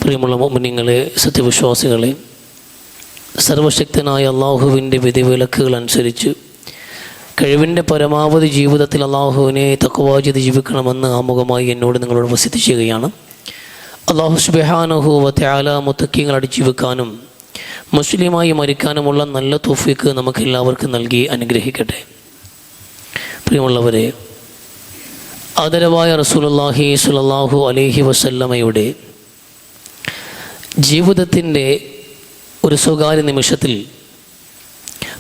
പ്രിയമുള്ള മുഅ്മിനീങ്ങളെ, സത്യവിശ്വാസികളെ, സർവശക്തനായ അള്ളാഹുവിൻ്റെ വിധിവിലക്കുകൾ അനുസരിച്ച് കഴിവിൻ്റെ പരമാവധി ജീവിതത്തിൽ അള്ളാഹുവിനെ തഖ്വാ ചെയ്ത് ജീവിക്കണമെന്ന് ആമുഖമായി എന്നോട് നിങ്ങളോട് വസിയത്ത് ചെയ്യുകയാണ്. അള്ളാഹു സുബ്ഹാനഹു വ തആല മുത്തഖീങ്ങളായി ജീവിക്കാനും മുസ്ലിമായി മരിക്കാനുമുള്ള നല്ല തൗഫീഖ് നമുക്ക് എല്ലാവർക്കും നൽകി അനുഗ്രഹിക്കട്ടെ. പ്രിയമുള്ളവരെ, ആദരവായ റസൂലുള്ളാഹി സ്വല്ലല്ലാഹു അലൈഹി വസല്ലമയുടെ ജീവിതത്തിൻ്റെ ഒരു സ്വകാര്യ നിമിഷത്തിൽ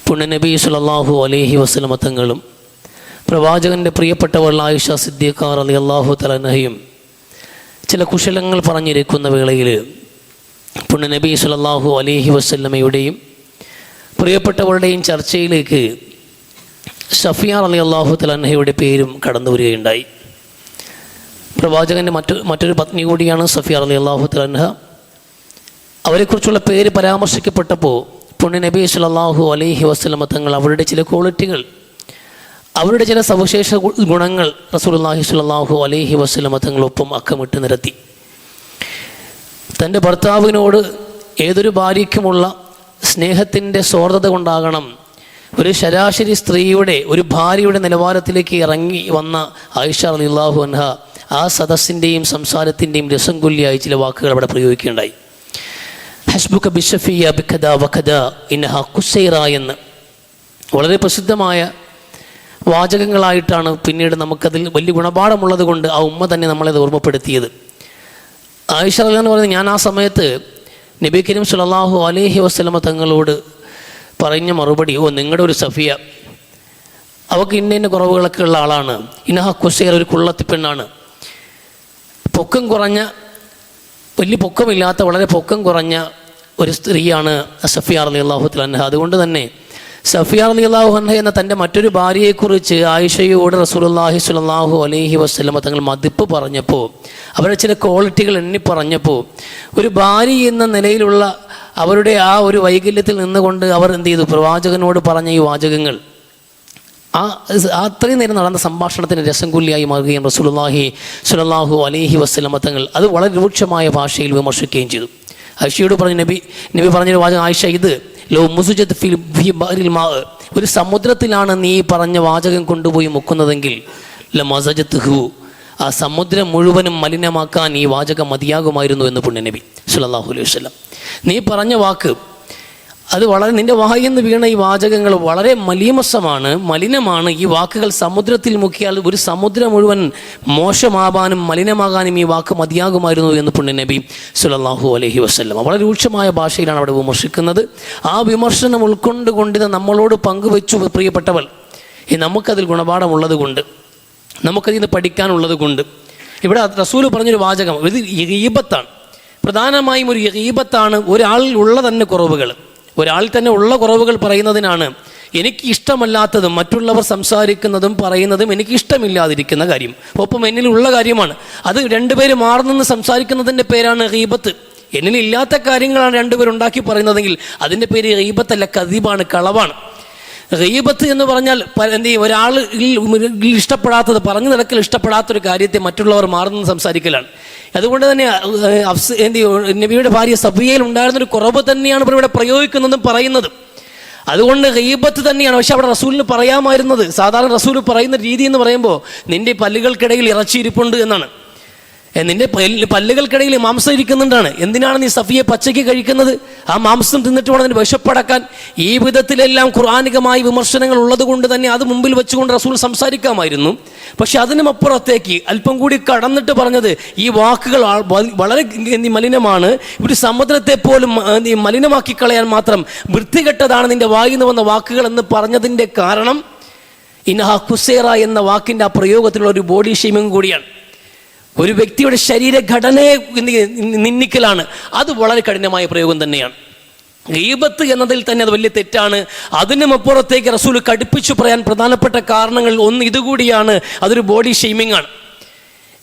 പുണ്യനബി സ്വല്ലല്ലാഹു അലൈഹി വസല്ലമ തങ്ങളും പ്രവാചകൻ്റെ പ്രിയപ്പെട്ടവൾ ആയിഷ സിദ്ദീഖ റളിയല്ലാഹു തആല അൻഹയും ചില കുശലങ്ങൾ പറഞ്ഞിരിക്കുന്ന വേളയിൽ പുണ്യനബി സ്വല്ലല്ലാഹു അലൈഹി വസല്ലമയുടെയും പ്രിയപ്പെട്ടവരുടെയും ചർച്ചയിലേക്ക് സഫിയ റളിയല്ലാഹു തആല അൻഹയുടെ പേരും കടന്നു വരികയുണ്ടായി. പ്രവാചകൻ്റെ മറ്റൊരു പത്നി കൂടിയാണ് സഫിയ റളിയല്ലാഹു തആല അൻഹ. അവരെക്കുറിച്ചുള്ള പേര് പരാമർശിക്കപ്പെട്ടപ്പോൾ പുണ്യനബി സ്വല്ലല്ലാഹു അലൈഹി വസല്ലമ തങ്ങൾ അവരുടെ ചില ക്വാളിറ്റികൾ, അവരുടെ ചില സവിശേഷ ഗുണങ്ങൾ റസൂലുള്ളാഹി സ്വല്ലല്ലാഹു അലൈഹി വസല്ലമ തങ്ങളൊപ്പം അക്കമിട്ട് നിരത്തി. തൻ്റെ ഭർത്താവിനോട് ഏതൊരു ഭാര്യയ്ക്കുമുള്ള സ്നേഹത്തിൻ്റെ സ്വാർത്ഥത കൊണ്ടാകണം ഒരു ശരാശരി സ്ത്രീയുടെ, ഒരു ഭാര്യയുടെ നിലവാരത്തിലേക്ക് ഇറങ്ങി വന്ന ആയിഷ റളിയല്ലാഹു അൻഹ ആ സദസ്സിൻ്റെയും സംസാരത്തിൻ്റെയും രസം കൊല്ലിയായി ചില വാക്കുകൾ അവിടെ പ്രയോഗിക്കുകയുണ്ടായി. ഹസ്ബുക ബിശഫിയ ബിഖദ വഖദ ഇന്നഹ ഖുസൈറ എന്ന് വളരെ പ്രസിദ്ധമായ വാചകങ്ങളായിട്ടാണ് പിന്നീട് നമുക്കതിൽ വലിയ ഗുണപാഠമുള്ളത് കൊണ്ട് ആ ഉമ്മ തന്നെ നമ്മളത് ഓർമ്മപ്പെടുത്തിയത്. ആയിഷ റളിയല്ലാഹു അൻഹ പറയുന്നത്, ഞാൻ ആ സമയത്ത് നബി കരീം സ്വല്ലല്ലാഹു അലൈഹി വസല്ലമ തങ്ങളോട് പറഞ്ഞ മറുപടി, നിങ്ങളുടെ ഒരു സഫിയ, അവൾക്ക് ഇന്ന കുറവുകളൊക്കെ ഉള്ള ആളാണ്, ഇന്നഹ ഖുസൈറ, ഒരു കുള്ളത്തി പെണ്ണാണ്, പൊക്കം കുറഞ്ഞ, വലിയ പൊക്കമില്ലാത്ത വളരെ പൊക്കം കുറഞ്ഞ ഒരു സ്ത്രീയാണ് സഫിയ റളിയല്ലാഹു തആല അൻഹ. അതുകൊണ്ട് തന്നെ സഫിയ റളിയല്ലാഹു അൻഹ എന്ന തൻ്റെ മറ്റൊരു ഭാര്യയെക്കുറിച്ച് ആയിഷയോട് റസൂലുള്ളാഹി സ്വല്ലല്ലാഹു അലൈഹി വസല്ലമ തങ്ങൾ മതിപ്പ് പറഞ്ഞപ്പോൾ, അവരുടെ ചില ക്വാളിറ്റികൾ എണ്ണി പറഞ്ഞപ്പോൾ, ഒരു ഭാര്യ എന്ന നിലയിലുള്ള അവരുടെ ആ ഒരു വൈകല്യത്തിൽ നിന്നുകൊണ്ട് അവർ എന്ത് ചെയ്തു, പ്രവാചകനോട് പറഞ്ഞ ഈ വാചകങ്ങൾ അത്രയും നേരം നടന്ന സംഭാഷണത്തിന് രസം കൊല്ലിയായി മാറുകയും റസൂലുള്ളാഹി സ്വല്ലല്ലാഹു അലൈഹി വസല്ലമ തങ്ങൾ അത് വളരെ രൂക്ഷമായ ഭാഷയിൽ വിമർശിക്കുകയും ചെയ്തു. ആയിഷയോട് പറഞ്ഞു, നബി പറഞ്ഞൊരു വാചകം, ആയിഷ, ഇത് ലോ മുസുജത് ഫിൽ ബഹരിൽ മാ, ഒരു സമുദ്രത്തിലാണ് നീ പറഞ്ഞ വാചകം കൊണ്ടുപോയി മുക്കുന്നതെങ്കിൽ ലമസജത്ഹു, ആ സമുദ്രം മുഴുവനും മലിനമാക്കാൻ ഈ വാചകം മതിയാകുമായിരുന്നു എന്ന് പുണ്യനബി സ്വല്ലല്ലാഹു അലൈഹി വസല്ലം. നീ പറഞ്ഞ വാക്ക് അത് വളരെ, നിന്റെ വായിന്ന് വീണ ഈ വാചകങ്ങൾ വളരെ മലിനമാണ്. ഈ വാക്കുകൾ സമുദ്രത്തിൽ മുക്കിയാൽ ഒരു സമുദ്രം മുഴുവൻ മോശമാവാനും മലിനമാകാനും ഈ വാക്ക് മതിയാകുമായിരുന്നു എന്ന് പുണ്യനബി സ്വല്ലല്ലാഹു അലൈഹി വസല്ലം വളരെ രൂക്ഷമായ ഭാഷയിലാണ് അവിടെ വിമർശിക്കുന്നത്. ആ വിമർശനം ഉൾക്കൊണ്ടുകൊണ്ട് നമ്മളോട് പങ്കുവെച്ചു പ്രിയപ്പെട്ടവൾ, നമുക്കതിൽ ഗുണപാഠമുള്ളത് കൊണ്ട്, നമുക്കതിൽ നിന്ന് പഠിക്കാനുള്ളത് കൊണ്ട്. ഇവിടെ റസൂൽ പറഞ്ഞൊരു വാചകം, ഇത് ഗീബത്താണ്, പ്രധാനമായും ഒരു ഗീബത്താണ്. ഒരാൾ ഉള്ള തന്നെ കുറവുകൾ, ഒരാൾ തന്നെ ഉള്ള കുറവുകൾ പറയുന്നതിനാണ് എനിക്ക് ഇഷ്ടമല്ലാത്തതും മറ്റുള്ളവർ സംസാരിക്കുന്നതും പറയുന്നതും എനിക്ക് ഇഷ്ടമില്ലാതിരിക്കുന്ന കാര്യം ഒപ്പം എന്നിലുള്ള കാര്യമാണ്. അത് രണ്ടുപേരും മാറുന്നെന്ന് സംസാരിക്കുന്നതിൻ്റെ പേരാണ് ഗീബത്ത്. എന്നിലില്ലാത്ത കാര്യങ്ങളാണ് രണ്ടുപേരുണ്ടാക്കി പറയുന്നതെങ്കിൽ അതിൻ്റെ പേര് ഗീബത്തല്ല, കദീബാണ്, കളവാണ്. ഗീബത്ത് എന്ന് പറഞ്ഞാൽ ഒരാൾ ഇഷ്ടപ്പെടാത്തത്, പറഞ്ഞു നടക്കൽ ഇഷ്ടപ്പെടാത്തൊരു കാര്യത്തെ മറ്റുള്ളവർ മാറുന്നെന്ന് സംസാരിക്കലാണ്. അതുകൊണ്ട് തന്നെ നബിയുടെ ഭാര്യ സഫിയയിൽ ഉണ്ടായിരുന്നൊരു കുറവ് തന്നെയാണ് ഇവിടെ പ്രയോഗിക്കുന്നതും പറയുന്നതും. അതുകൊണ്ട് ഗീബത്ത് തന്നെയാണ്. പക്ഷെ അവിടെ റസൂലിന് പറയാമായിരുന്നത്, സാധാരണ റസൂൽ പറയുന്ന രീതി എന്ന് പറയുമ്പോൾ നിന്റെ പല്ലുകൾക്കിടയിൽ ഇറച്ചിയിരിപ്പുണ്ട് എന്നാണ്, നിന്റെ പല്ലുകൾക്കിടയിൽ മാംസം ഇരിക്കുന്നുണ്ടാണ്. എന്തിനാണ് നീ സഫിയെ പച്ചയ്ക്ക് കഴിക്കുന്നത്? ആ മാംസം തിന്നിട്ട് വേണം അതിന് വിശപ്പടക്കാൻ. ഈ വിധത്തിലെല്ലാം ഖുർആനികമായ വിമർശനങ്ങൾ ഉള്ളത് കൊണ്ട് തന്നെ അത് മുമ്പിൽ വെച്ചുകൊണ്ട് റസൂൽ സംസാരിക്കാമായിരുന്നു. പക്ഷെ അതിനും അപ്പുറത്തേക്ക് അല്പം കൂടി കടന്നിട്ട് പറഞ്ഞത്, ഈ വാക്കുകൾ വളരെ മലിനമാണ്, ഒരു സമുദ്രത്തെ പോലും മലിനമാക്കി കളയാൻ മാത്രം വൃത്തികെട്ടതാണ് നിന്റെ വായിൽ നിന്ന് വന്ന വാക്കുകൾ എന്ന് പറഞ്ഞതിൻ്റെ കാരണം ഇന്നഹ ഖുസൈറ എന്ന വാക്കിൻ്റെ ആ പ്രയോഗത്തിലുള്ള ഒരു ബോഡി ഷെയ്മിങ് കൂടിയാണ്. ഒരു വ്യക്തിയുടെ ശരീരഘടനയെ നിന്ദിക്കലാണ്. അത് വളരെ കഠിനമായ പ്രയോഗം തന്നെയാണ്. ഗീബത്ത് എന്നതിൽ തന്നെ അത് വലിയ തെറ്റാണ്. അതിനും അപ്പുറത്തേക്ക് റസൂൽ കടുപ്പിച്ചു പറയാൻ പ്രധാനപ്പെട്ട കാരണങ്ങൾ ഒന്ന് ഇതുകൂടിയാണ്, അതൊരു ബോഡി ഷെയ്മിങ് ആണ്.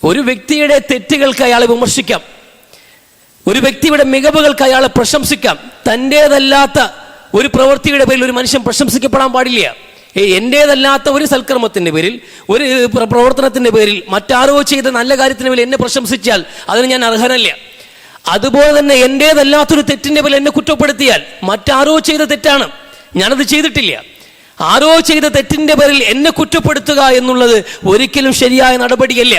ഒരു വ്യക്തിയുടെ തെറ്റുകൾക്ക് അയാളെ വിമർശിക്കാം, ഒരു വ്യക്തിയുടെ മികവുകൾക്ക് അയാളെ പ്രശംസിക്കാം. തൻ്റേതല്ലാത്ത ഒരു പ്രവൃത്തിയുടെ പേരിൽ ഒരു മനുഷ്യൻ പ്രശംസിക്കപ്പെടാൻ പാടില്ല. എൻ്റേതല്ലാത്ത ഒരു സൽക്കർമ്മത്തിൻ്റെ പേരിൽ, ഒരു പ്രവർത്തനത്തിൻ്റെ പേരിൽ മറ്റാരോ ചെയ്ത നല്ല കാര്യത്തിന് പേരിൽ എന്നെ പ്രശംസിച്ചാൽ അതിന് ഞാൻ അർഹനല്ല. അതുപോലെ തന്നെ എൻ്റേതല്ലാത്തൊരു തെറ്റിൻ്റെ പേരിൽ എന്നെ കുറ്റപ്പെടുത്തിയാൽ മറ്റാരോ ചെയ്ത തെറ്റാണ്, ഞാനത് ചെയ്തിട്ടില്ല, ആരോ ചെയ്ത തെറ്റിൻ്റെ പേരിൽ എന്നെ കുറ്റപ്പെടുത്തുക എന്നുള്ളത് ഒരിക്കലും ശരിയായ നടപടിയല്ല.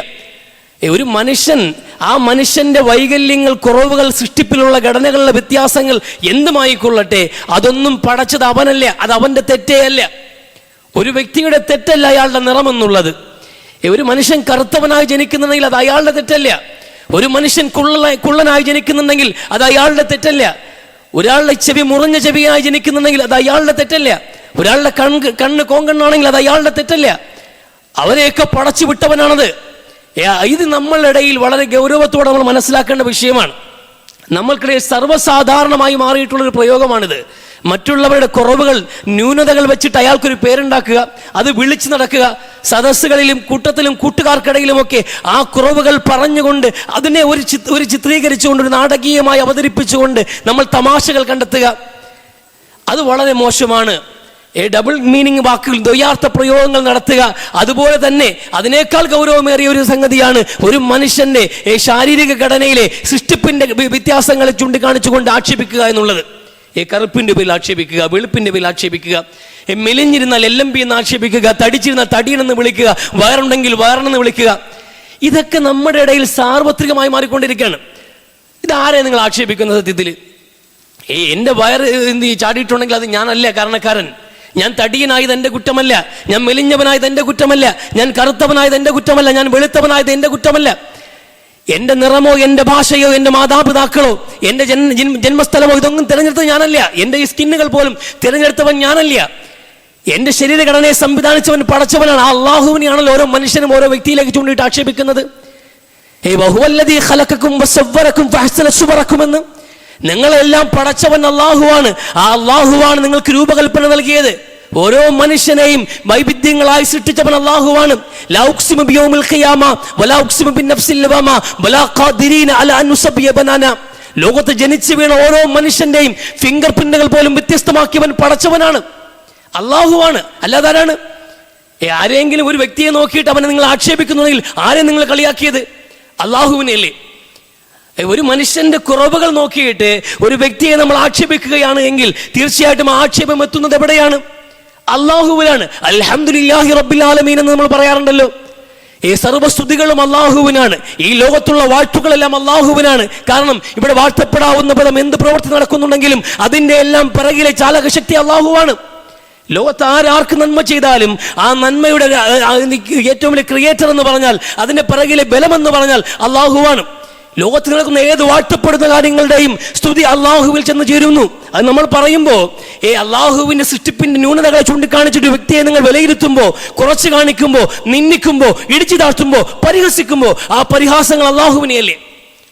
ഒരു മനുഷ്യൻ, ആ മനുഷ്യന്റെ വൈകല്യങ്ങൾ, കുറവുകൾ, സൃഷ്ടിപ്പിലുള്ള ഘടനകളിലെ വ്യത്യാസങ്ങൾ എന്തുമായിക്കൊള്ളട്ടെ, അതൊന്നും പടച്ചത് അവനല്ല, അത് അവന്റെ തെറ്റേ അല്ല. ഒരു വ്യക്തിയുടെ തെറ്റല്ല അയാളുടെ നിറം എന്നുള്ളത്. ഒരു മനുഷ്യൻ കറുത്തവനായി ജനിക്കുന്നുണ്ടെങ്കിൽ അത് അയാളുടെ തെറ്റല്ല. ഒരു മനുഷ്യൻ കുള്ളനായി ജനിക്കുന്നുണ്ടെങ്കിൽ അത് അയാളുടെ തെറ്റല്ല. ഒരാളുടെ ചെവി മുറിഞ്ഞ ചെവിയായി ജനിക്കുന്നുണ്ടെങ്കിൽ അത് അയാളുടെ തെറ്റല്ല. ഒരാളുടെ കണ്ണ് കോങ്കണ്ണാണെങ്കിൽ അത് അയാളുടെ തെറ്റല്ല. അവരെയൊക്കെ പടച്ചു വിട്ടവനാണത്. ഇത് നമ്മളുടെ ഇടയിൽ വളരെ ഗൗരവത്തോടെ നമ്മൾ മനസ്സിലാക്കേണ്ട വിഷയമാണ്. നമ്മൾക്കിടയിൽ സർവ്വസാധാരണമായി മാറിയിട്ടുള്ളൊരു പ്രയോഗമാണിത്. മറ്റുള്ളവരുടെ കുറവുകൾ, ന്യൂനതകൾ വെച്ചിട്ട് അയാൾക്കൊരു പേരുണ്ടാക്കുക, അത് വിളിച്ചു നടക്കുക, സദസ്സുകളിലും കൂട്ടത്തിലും കൂട്ടുകാർക്കിടയിലുമൊക്കെ ആ കുറവുകൾ പറഞ്ഞുകൊണ്ട് അതിനെ ഒരു ചിത്രീകരിച്ചുകൊണ്ട്, ഒരു നാടകീയമായി അവതരിപ്പിച്ചുകൊണ്ട് നമ്മൾ തമാശകൾ കണ്ടെത്തുക. അത് വളരെ മോശമാണ്. ഡബിൾ മീനിങ് വാക്കുകൾ, ദ്വയാർത്ഥ പ്രയോഗങ്ങൾ നടത്തുക. അതുപോലെ തന്നെ അതിനേക്കാൾ ഗൗരവമേറിയ ഒരു സംഗതിയാണ് ഒരു മനുഷ്യന്റെ ശാരീരിക ഘടനയിലെ സൃഷ്ടിപ്പിന്റെ വ്യത്യാസങ്ങളെ ചൂണ്ടിക്കാണിച്ചുകൊണ്ട് ആക്ഷേപിക്കുക എന്നുള്ളത്. കറുപ്പിന്റെ പേരിൽ ആക്ഷേപിക്കുക, വെളുപ്പിന്റെ പേരിൽ ആക്ഷേപിക്കുക, മെലിഞ്ഞിരുന്നാൽ LMB എന്ന് ആക്ഷേപിക്കുക, തടിച്ചിരുന്നാൽ തടിയനെന്ന് വിളിക്കുക, വയറുണ്ടെങ്കിൽ വയറെന്ന് വിളിക്കുക. ഇതൊക്കെ നമ്മുടെ ഇടയിൽ സാർവത്രികമായി മാറിക്കൊണ്ടിരിക്കുകയാണ്. ഇതാരെ നിങ്ങൾ ആക്ഷേപിക്കുന്ന? സത്യത്തിൽ എൻ്റെ വയറ് ചാടിയിട്ടുണ്ടെങ്കിൽ അത് ഞാനല്ല കാരണക്കാരൻ. ഞാൻ തടിയനായത് എൻ്റെ കുറ്റമല്ല, ഞാൻ മെലിഞ്ഞവനായത് എൻ്റെ കുറ്റമല്ല, ഞാൻ കറുത്തവനായത് എൻ്റെ കുറ്റമല്ല, ഞാൻ വെളുത്തവനായത് എൻ്റെ കുറ്റമല്ല. എൻ്റെ നിറമോ എൻ്റെ ഭാഷയോ എൻ്റെ മാതാപിതാക്കളോ എൻ്റെ ജന്മസ്ഥലമോ ഇതൊന്നും തിരഞ്ഞെടുത്തത് ഞാനല്ല. എൻ്റെ ഈ സ്കിന്നുകൾ പോലും തിരഞ്ഞെടുത്തവൻ ഞാനല്ല. എൻ്റെ ശരീരഘടനയെ സംവിധാനിച്ചവൻ പടച്ചവനാണ്. ആ അള്ളാഹുവിനെയാണല്ലോ ഓരോ മനുഷ്യനും ഓരോ വ്യക്തിയിലേക്ക് ചൂണ്ടിയിട്ട് ആക്ഷേപിക്കുന്നത്. എന്ന് നിങ്ങളെല്ലാം പടച്ചവൻ അള്ളാഹുവാണ്. ആ അള്ളാഹുവാണ് നിങ്ങൾക്ക് രൂപകൽപ്പന നൽകിയത്. ഓരോ മനുഷ്യനെയും വൈവിധ്യങ്ങളായി സൃഷ്ടിച്ചവൻ അള്ളാഹുവാണ്. ലോകത്ത് ജനിച്ചു വീണ ഓരോ മനുഷ്യന്റെയും ഫിംഗർ പ്രിന്റുകൾ പോലും വ്യത്യസ്തമാക്കിയവൻ പടച്ചവനാണ്, അള്ളാഹുവാണ്. അല്ലാതാരാണ്? ആരെങ്കിലും ഒരു വ്യക്തിയെ നോക്കിയിട്ട് അവനെ നിങ്ങൾ ആക്ഷേപിക്കുന്നുണ്ടെങ്കിൽ ആരെ നിങ്ങൾ കളിയാക്കിയത്? അള്ളാഹുവിനെയല്ലേ? ഒരു മനുഷ്യന്റെ കുറവുകൾ നോക്കിയിട്ട് ഒരു വ്യക്തിയെ നമ്മൾ ആക്ഷേപിക്കുകയാണ് എങ്കിൽ തീർച്ചയായിട്ടും ആക്ഷേപം എത്തുന്നത് എവിടെയാണ്? അള്ളാഹുവിനാണ്. അൽഹംദുലില്ലാഹി റബ്ബിൽ ആലമീൻ എന്ന് നമ്മൾ പറയാറുണ്ടല്ലോ. ഈ സർവ്വസ്തുതികളും അള്ളാഹുവിനാണ്. ഈ ലോകത്തുള്ള വാഴ്ത്തുകളെല്ലാം അള്ളാഹുവിനാണ്. കാരണം ഇവിടെ വാഴ്ത്തപ്പെടാവുന്ന പദം എന്ത് പ്രവൃത്തി നടക്കുന്നുണ്ടെങ്കിലും അതിന്റെ എല്ലാം പിറകിലെ ചാലകശക്തി അള്ളാഹുവാണ്. ലോകത്ത് ആർക്ക് നന്മ ചെയ്താലും ആ നന്മയുടെ ഏറ്റവും വലിയ ക്രിയേറ്റർ എന്ന് പറഞ്ഞാൽ, അതിന്റെ പിറകിലെ ബലമെന്ന് പറഞ്ഞാൽ അള്ളാഹുവാണ്. ലോകത്ത് നടക്കുന്ന ഏത് വാഴ്ത്തപ്പെടുന്ന കാര്യങ്ങളുടെയും സ്തുതി അള്ളാഹുവിൽ ചെന്ന് ചേരുന്നു. അത് നമ്മൾ പറയുമ്പോൾ അള്ളാഹുവിന്റെ സൃഷ്ടിപ്പിന്റെ ന്യൂനതകളെ ചൂണ്ടിക്കാണിച്ചിട്ട് വ്യക്തിയെ നിങ്ങൾ വിലയിരുത്തുമ്പോൾ, കുറച്ച് കാണിക്കുമ്പോൾ, നിന്ദിക്കുമ്പോൾ, ഇടിച്ചു താഴ്ത്തുമ്പോൾ, പരിഹസിക്കുമ്പോൾ ആ പരിഹാസങ്ങൾ അള്ളാഹുവിനെയല്ലേ?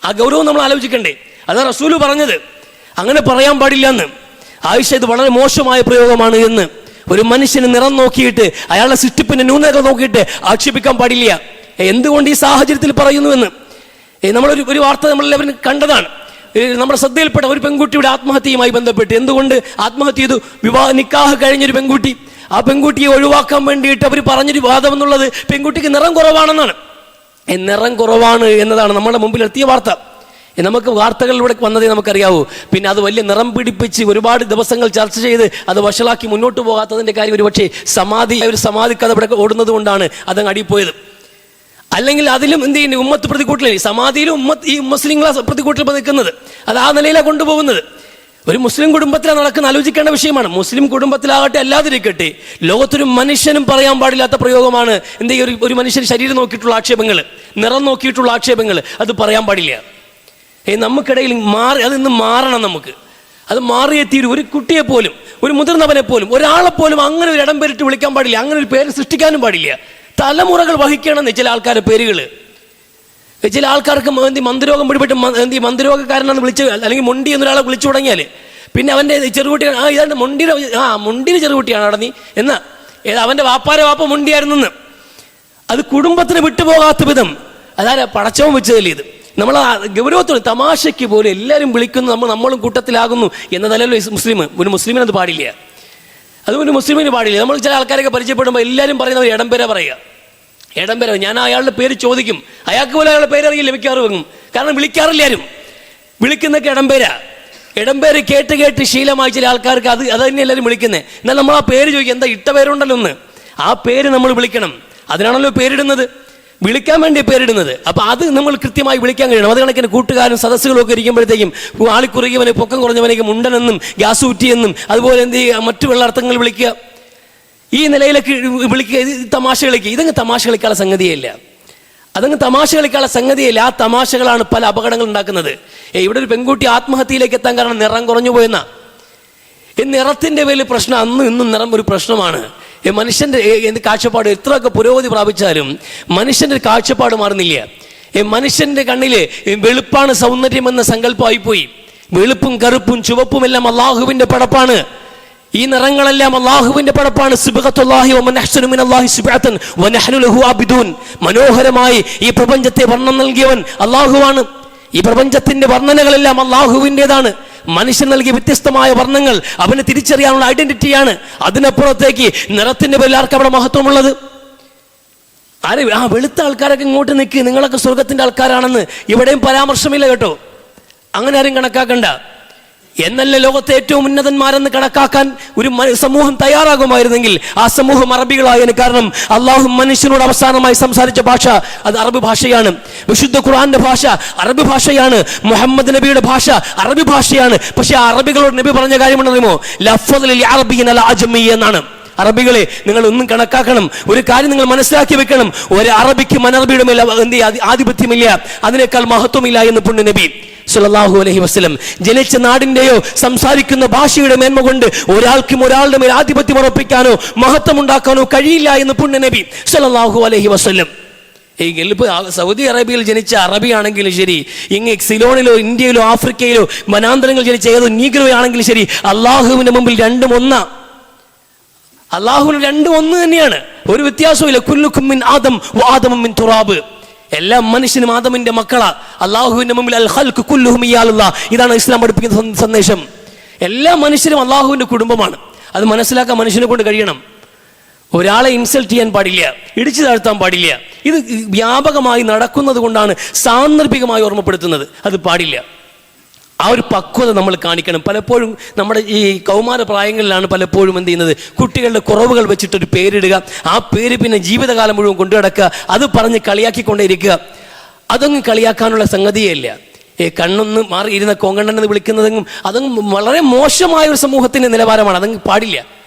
ആ ഗൗരവം നമ്മൾ ആലോചിക്കണ്ടേ? അതാണ് റസൂല് പറഞ്ഞത്. അങ്ങനെ പറയാൻ പാടില്ല എന്ന്. ആയിഷ ഇത് വളരെ മോശമായ പ്രയോഗമാണ് എന്ന്. ഒരു മനുഷ്യന് നിറം നോക്കിയിട്ട് അയാളുടെ സൃഷ്ടിപ്പിന്റെ ന്യൂനതകൾ നോക്കിയിട്ട് ആക്ഷേപിക്കാൻ പാടില്ല. എന്തുകൊണ്ട് ഈ സാഹചര്യത്തിൽ പറയുന്നു എന്ന് നമ്മളൊരു വാർത്ത നമ്മളെല്ലാവരും കണ്ടതാണ്. നമ്മുടെ ശ്രദ്ധയിൽപ്പെട്ട ഒരു പെൺകുട്ടിയുടെ ആത്മഹത്യയുമായി ബന്ധപ്പെട്ട്. എന്തുകൊണ്ട് ആത്മഹത്യ ചെയ്തു? നിക്കാഹ് കഴിഞ്ഞൊരു പെൺകുട്ടി. ആ പെൺകുട്ടിയെ ഒഴിവാക്കാൻ വേണ്ടിയിട്ട് അവർ പറഞ്ഞൊരു വാദം എന്നുള്ളത് പെൺകുട്ടിക്ക് നിറം കുറവാണെന്നാണ്. നിറം കുറവാണ് എന്നതാണ് നമ്മുടെ മുമ്പിൽ എത്തിയ വാർത്ത. നമുക്ക് വാർത്തകളിലൂടെ വന്നതേ നമുക്കറിയാവൂ. പിന്നെ അത് വലിയ നിറം പിടിപ്പിച്ച് ഒരുപാട് ദിവസങ്ങൾ ചർച്ച ചെയ്ത് അത് വഷളാക്കി മുന്നോട്ട് പോകാത്തതിൻ്റെ കാര്യം ഒരുപക്ഷെ ഒരു സമാധി കഥ ഇവിടെ ഓടുന്നത് കൊണ്ടാണ് അതങ്ങ് അടിപ്പോയത്. അല്ലെങ്കിൽ അതിലും എന്ത് ചെയ്യുന്നു? ഉമ്മത്ത് പ്രതികൂട്ടിൽ, സമാധിയിലും ഈ മുസ്ലിങ്ങളെ പ്രതികൂട്ടിൽ നിൽക്കുന്നത്. അത് ആ നിലയിലാണ് കൊണ്ടുപോകുന്നത്. ഒരു മുസ്ലിം കുടുംബത്തിലാണ് നടക്കുന്ന ആലോചിക്കേണ്ട വിഷയമാണ്. മുസ്ലിം കുടുംബത്തിലാകട്ടെ അല്ലാതിരിക്കട്ടെ, ലോകത്തൊരു മനുഷ്യനും പറയാൻ പാടില്ലാത്ത പ്രയോഗമാണ് എന്ത് ചെയ്യും? ഒരു മനുഷ്യൻ ശരീരം നോക്കിയിട്ടുള്ള ആക്ഷേപങ്ങൾ, നിറം നോക്കിയിട്ടുള്ള ആക്ഷേപങ്ങൾ, അത് പറയാൻ പാടില്ല. നമുക്കിടയിൽ അതിന്ന് മാറണം. അത് മാറിയേ തീരും. ഒരു കുട്ടിയെ പോലും, ഒരു മുതിർന്നവനെ പോലും, ഒരാളെ പോലും അങ്ങനെ ഒരു ഇടം പേരിട്ട് വിളിക്കാൻ പാടില്ല. അങ്ങനെ ഒരു പേര് സൃഷ്ടിക്കാനും പാടില്ല. തലമുറകൾ വഹിക്കണം ചില ആൾക്കാരുടെ പേരുകൾ. ചില ആൾക്കാർക്ക് മന്ത്രരോഗം പിടിപെട്ട് മന്ത്രരോഗക്കാരനാണ് വിളിച്ച്, അല്ലെങ്കിൽ മൊണ്ടി എന്നൊരാളെ വിളിച്ചു തുടങ്ങിയാൽ പിന്നെ അവൻ്റെ ചെറുകുട്ടിയാണ്. ഇതാണ്ട് മൊണ്ടിന് ചെറുകുട്ടിയാണ് അവിടെ നീ എന്നാ അവൻ്റെ വാപ്പാരെ വാപ്പ മൊണ്ടിയായിരുന്നെന്ന്. അത് കുടുംബത്തിന് വിട്ടുപോകാത്ത വിധം അതാരാ? പടച്ചവൻ വെച്ചതല്ലേ ഇത്. നമ്മൾ ഗൗരവത്തോടെ തമാശയ്ക്ക് പോലും എല്ലാവരും വിളിക്കുന്നു, നമ്മളും കൂട്ടത്തിലാകുന്നു എന്നതല്ലല്ലോ മുസ്ലിം. ഒരു മുസ്ലിമിന് അത് പാടില്ല. അത് ഒരു മുസ്ലിമിന് പാടില്ല. നമ്മൾ ചില ആൾക്കാരൊക്കെ പരിചയപ്പെടുമ്പോൾ എല്ലാവരും പറയുന്നത് ഇടംപേര പറയുക. ഇടംപേര. ഞാൻ അയാളുടെ പേര് ചോദിക്കും, അയാൾക്ക് പോലും അയാളുടെ പേരറിയില്ല മിക്കവാറും. കാരണം വിളിക്കാറില്ല ആരും. വിളിക്കുന്നൊക്കെ ഇടംപേര് കേട്ട് ശീലമായി ചില ആൾക്കാർക്ക് അത് തന്നെ എല്ലാവരും വിളിക്കുന്നത്. എന്നാൽ നമ്മൾ ആ പേര് ചോദിക്കുക, എന്താ ഇട്ട പേരുണ്ടല്ലോ ഒന്ന്, ആ പേര് നമ്മൾ വിളിക്കണം. അതിനാണല്ലോ പേരിടുന്നത്, വിളിക്കാൻ വേണ്ടി പേരിടുന്നത്. അപ്പൊ അത് നമ്മൾ കൃത്യമായി വിളിക്കാൻ കഴിയണം. അത് കണക്കിന് കൂട്ടുകാരും സദസ്സുകളും ഒക്കെ ഇരിക്കുമ്പോഴത്തേക്കും ആളിക്കുറുകിയവനെ പൊക്കം കുറഞ്ഞവനേക്ക് മുണ്ടനെന്നും ഗ്യാസ് ഊറ്റിയെന്നും അതുപോലെ എന്ത് ചെയ്യുക, മറ്റു വെള്ളർത്ഥങ്ങൾ വിളിക്കുക, ഈ നിലയിലേക്ക് വിളിക്കുക, തമാശ കളിക്കുക. ഇതങ്ങ് തമാശ കളിക്കാനുള്ള സംഗതിയല്ല, അതങ്ങ് തമാശ കളിക്കാനുള്ള സംഗതിയല്ല. ആ തമാശകളാണ് പല അപകടങ്ങൾ ഉണ്ടാക്കുന്നത്. ഇവിടെ ഒരു പെൺകുട്ടി ആത്മഹത്യയിലേക്ക് എത്താൻ കാരണം നിറം കുറഞ്ഞു പോയെന്ന. ഈ നിറത്തിന്റെ പേരിൽ പ്രശ്നം, അന്നും ഇന്നും നിറം ഒരു പ്രശ്നമാണ്. മനുഷ്യന്റെ കാഴ്ചപ്പാട് എത്രയൊക്കെ പുരോഗതി പ്രാപിച്ചാലും മനുഷ്യന്റെ കാഴ്ചപ്പാട് മാറുന്നില്ല. മനുഷ്യന്റെ കണ്ണില് വെളുപ്പാണ് സൗന്ദര്യമെന്ന സങ്കല്പമായിപ്പോയി. വെളുപ്പും കറുപ്പും ചുവപ്പും എല്ലാം അള്ളാഹുവിന്റെ പടപ്പാണ്. ഈ നിറങ്ങളെല്ലാം അള്ളാഹുവിന്റെ പടപ്പാണ്. മനോഹരമായി ഈ പ്രപഞ്ചത്തെ വർണ്ണം നൽകിയവൻ അള്ളാഹുവാണ്. ഈ പ്രപഞ്ചത്തിന്റെ വർണ്ണനകളെല്ലാം അള്ളാഹുവിൻ്റെതാണ്. മനുഷ്യൻ നൽകിയ വ്യത്യസ്തമായ വർണ്ണങ്ങൾ അവന് തിരിച്ചറിയാനുള്ള ഐഡന്റിറ്റിയാണ്. അതിനപ്പുറത്തേക്ക് നിറത്തിന്റെ പേരിൽ ആർക്കും അവിടെ മഹത്വമുള്ളത്? ആ വെളുത്ത ആൾക്കാരൊക്കെ ഇങ്ങോട്ട് നിൽക്കുക, നിങ്ങളൊക്കെ സ്വർഗത്തിന്റെ ആൾക്കാരാണെന്ന് ഇവിടെയും പരാമർശമില്ല കേട്ടോ. അങ്ങനെ ആരും കണക്കാക്കണ്ട. എന്നല്ല ലോകത്തെ ഏറ്റവും ഉന്നതന്മാരെന്ന് കണക്കാക്കാൻ ഒരു സമൂഹം തയ്യാറാകുമായിരുന്നെങ്കിൽ ആ സമൂഹം അറബികളായതിന്. കാരണം അള്ളാഹു മനുഷ്യനോട് അവസാനമായി സംസാരിച്ച ഭാഷ അത് അറബ് ഭാഷയാണ്. വിശുദ്ധ ഖുർആന്റെ ഭാഷ അറബ് ഭാഷയാണ്. മുഹമ്മദ് നബിയുടെ ഭാഷ അറബ് ഭാഷയാണ്. പക്ഷെ ആ അറബികളോട് നബി പറഞ്ഞ കാര്യമുണ്ടറിയുമോ? ലഫ്ള് അറബിയ്യൻ അലാ അജ്മി എന്നാണ്. അറബികളെ നിങ്ങൾ ഒന്നും കണക്കാക്കണം, ഒരു കാര്യം നിങ്ങൾ മനസ്സിലാക്കി വെക്കണം. ഒരു അറബിക്ക് അനറബിയുടെ മേൽ ആധിപത്യമില്ല, അതിനേക്കാൾ മഹത്വമില്ല എന്ന് പുണ്യ നബി സല്ലല്ലാഹു അലൈഹി വസല്ലം. ജനിച്ച നാടിന്റെയോ സംസാരിക്കുന്ന ഭാഷയുടെ മേന്മ കൊണ്ട് ഒരാൾക്കും ഒരാളുടെ മേൽ ആധിപത്യം ഉറപ്പിക്കാനോ മഹത്വം ഉണ്ടാക്കാനോ കഴിയില്ല എന്ന് പുണ്യ നബി സല്ലല്ലാഹു അലൈഹി വസല്ലം. ഈ ഗൾഫ് സൗദി അറേബ്യയിൽ ജനിച്ച അറബിയാണെങ്കിലും ശരി, ഇങ്ങ് സിലോണിലോ ഇന്ത്യയിലോ ആഫ്രിക്കയിലോ വനാന്തരങ്ങളിൽ ജനിച്ച ഏതോ നീഗ്രോ ആണെങ്കിലും ശരി, അള്ളാഹുവിന്റെ മുമ്പിൽ രണ്ടും ഒന്നാ. അള്ളാഹുവിന് രണ്ടും ഒന്ന് തന്നെയാണ്, ഒരു വ്യത്യാസവും. കുല്ലുക്കും മിൻ ആദം വആദമു മിൻ തുറാബ്. എല്ലാ മനുഷ്യനും ആദമിന്റെ മക്കളാ. അള്ളാഹുവിന്റെ മുമ്പിൽ അൽ ഖൽഖു കുല്ലുഹും ഇയ്യാലുല്ലാഹ്. ഇതാണ് ഇസ്ലാം പഠിപ്പിക്കുന്ന സന്ദേശം. എല്ലാ മനുഷ്യരും അള്ളാഹുവിന്റെ കുടുംബമാണ്. അത് മനസ്സിലാക്കാൻ മനുഷ്യനെ കൊണ്ട് കഴിയണം. ഒരാളെ ഇൻസൾട്ട് ചെയ്യാൻ പാടില്ല, ഇടിച്ചു താഴ്ത്താൻ പാടില്ല. ഇത് വ്യാപകമായി നടക്കുന്നത് കൊണ്ടാണ് സാന്ദർഭികമായി ഓർമ്മപ്പെടുത്തുന്നത്. അത് പാടില്ല. ആ ഒരു പക്വത നമ്മൾ കാണിക്കണം. പലപ്പോഴും നമ്മുടെ ഈ കൗമാര പ്രായങ്ങളിലാണ് പലപ്പോഴും എന്ത് ചെയ്യുന്നത്, കുട്ടികളുടെ കുറവുകൾ വെച്ചിട്ടൊരു പേരിടുക, ആ പേര് പിന്നെ ജീവിതകാലം മുഴുവൻ കൊണ്ടു നടക്കുക, അത് പറഞ്ഞ് കളിയാക്കിക്കൊണ്ടേയിരിക്കുക. അതൊന്നും കളിയാക്കാനുള്ള സംഗതിയേ ഇല്ല. കണ്ണൊന്ന് മാറി ഇരുന്ന കോങ്കണ്ണെന്ന് വിളിക്കുന്നതെങ്കിലും അതങ്ങ് വളരെ മോശമായ ഒരു സമൂഹത്തിന്റെ നിലവാരമാണ്. അതങ്ങ് പാടില്ല.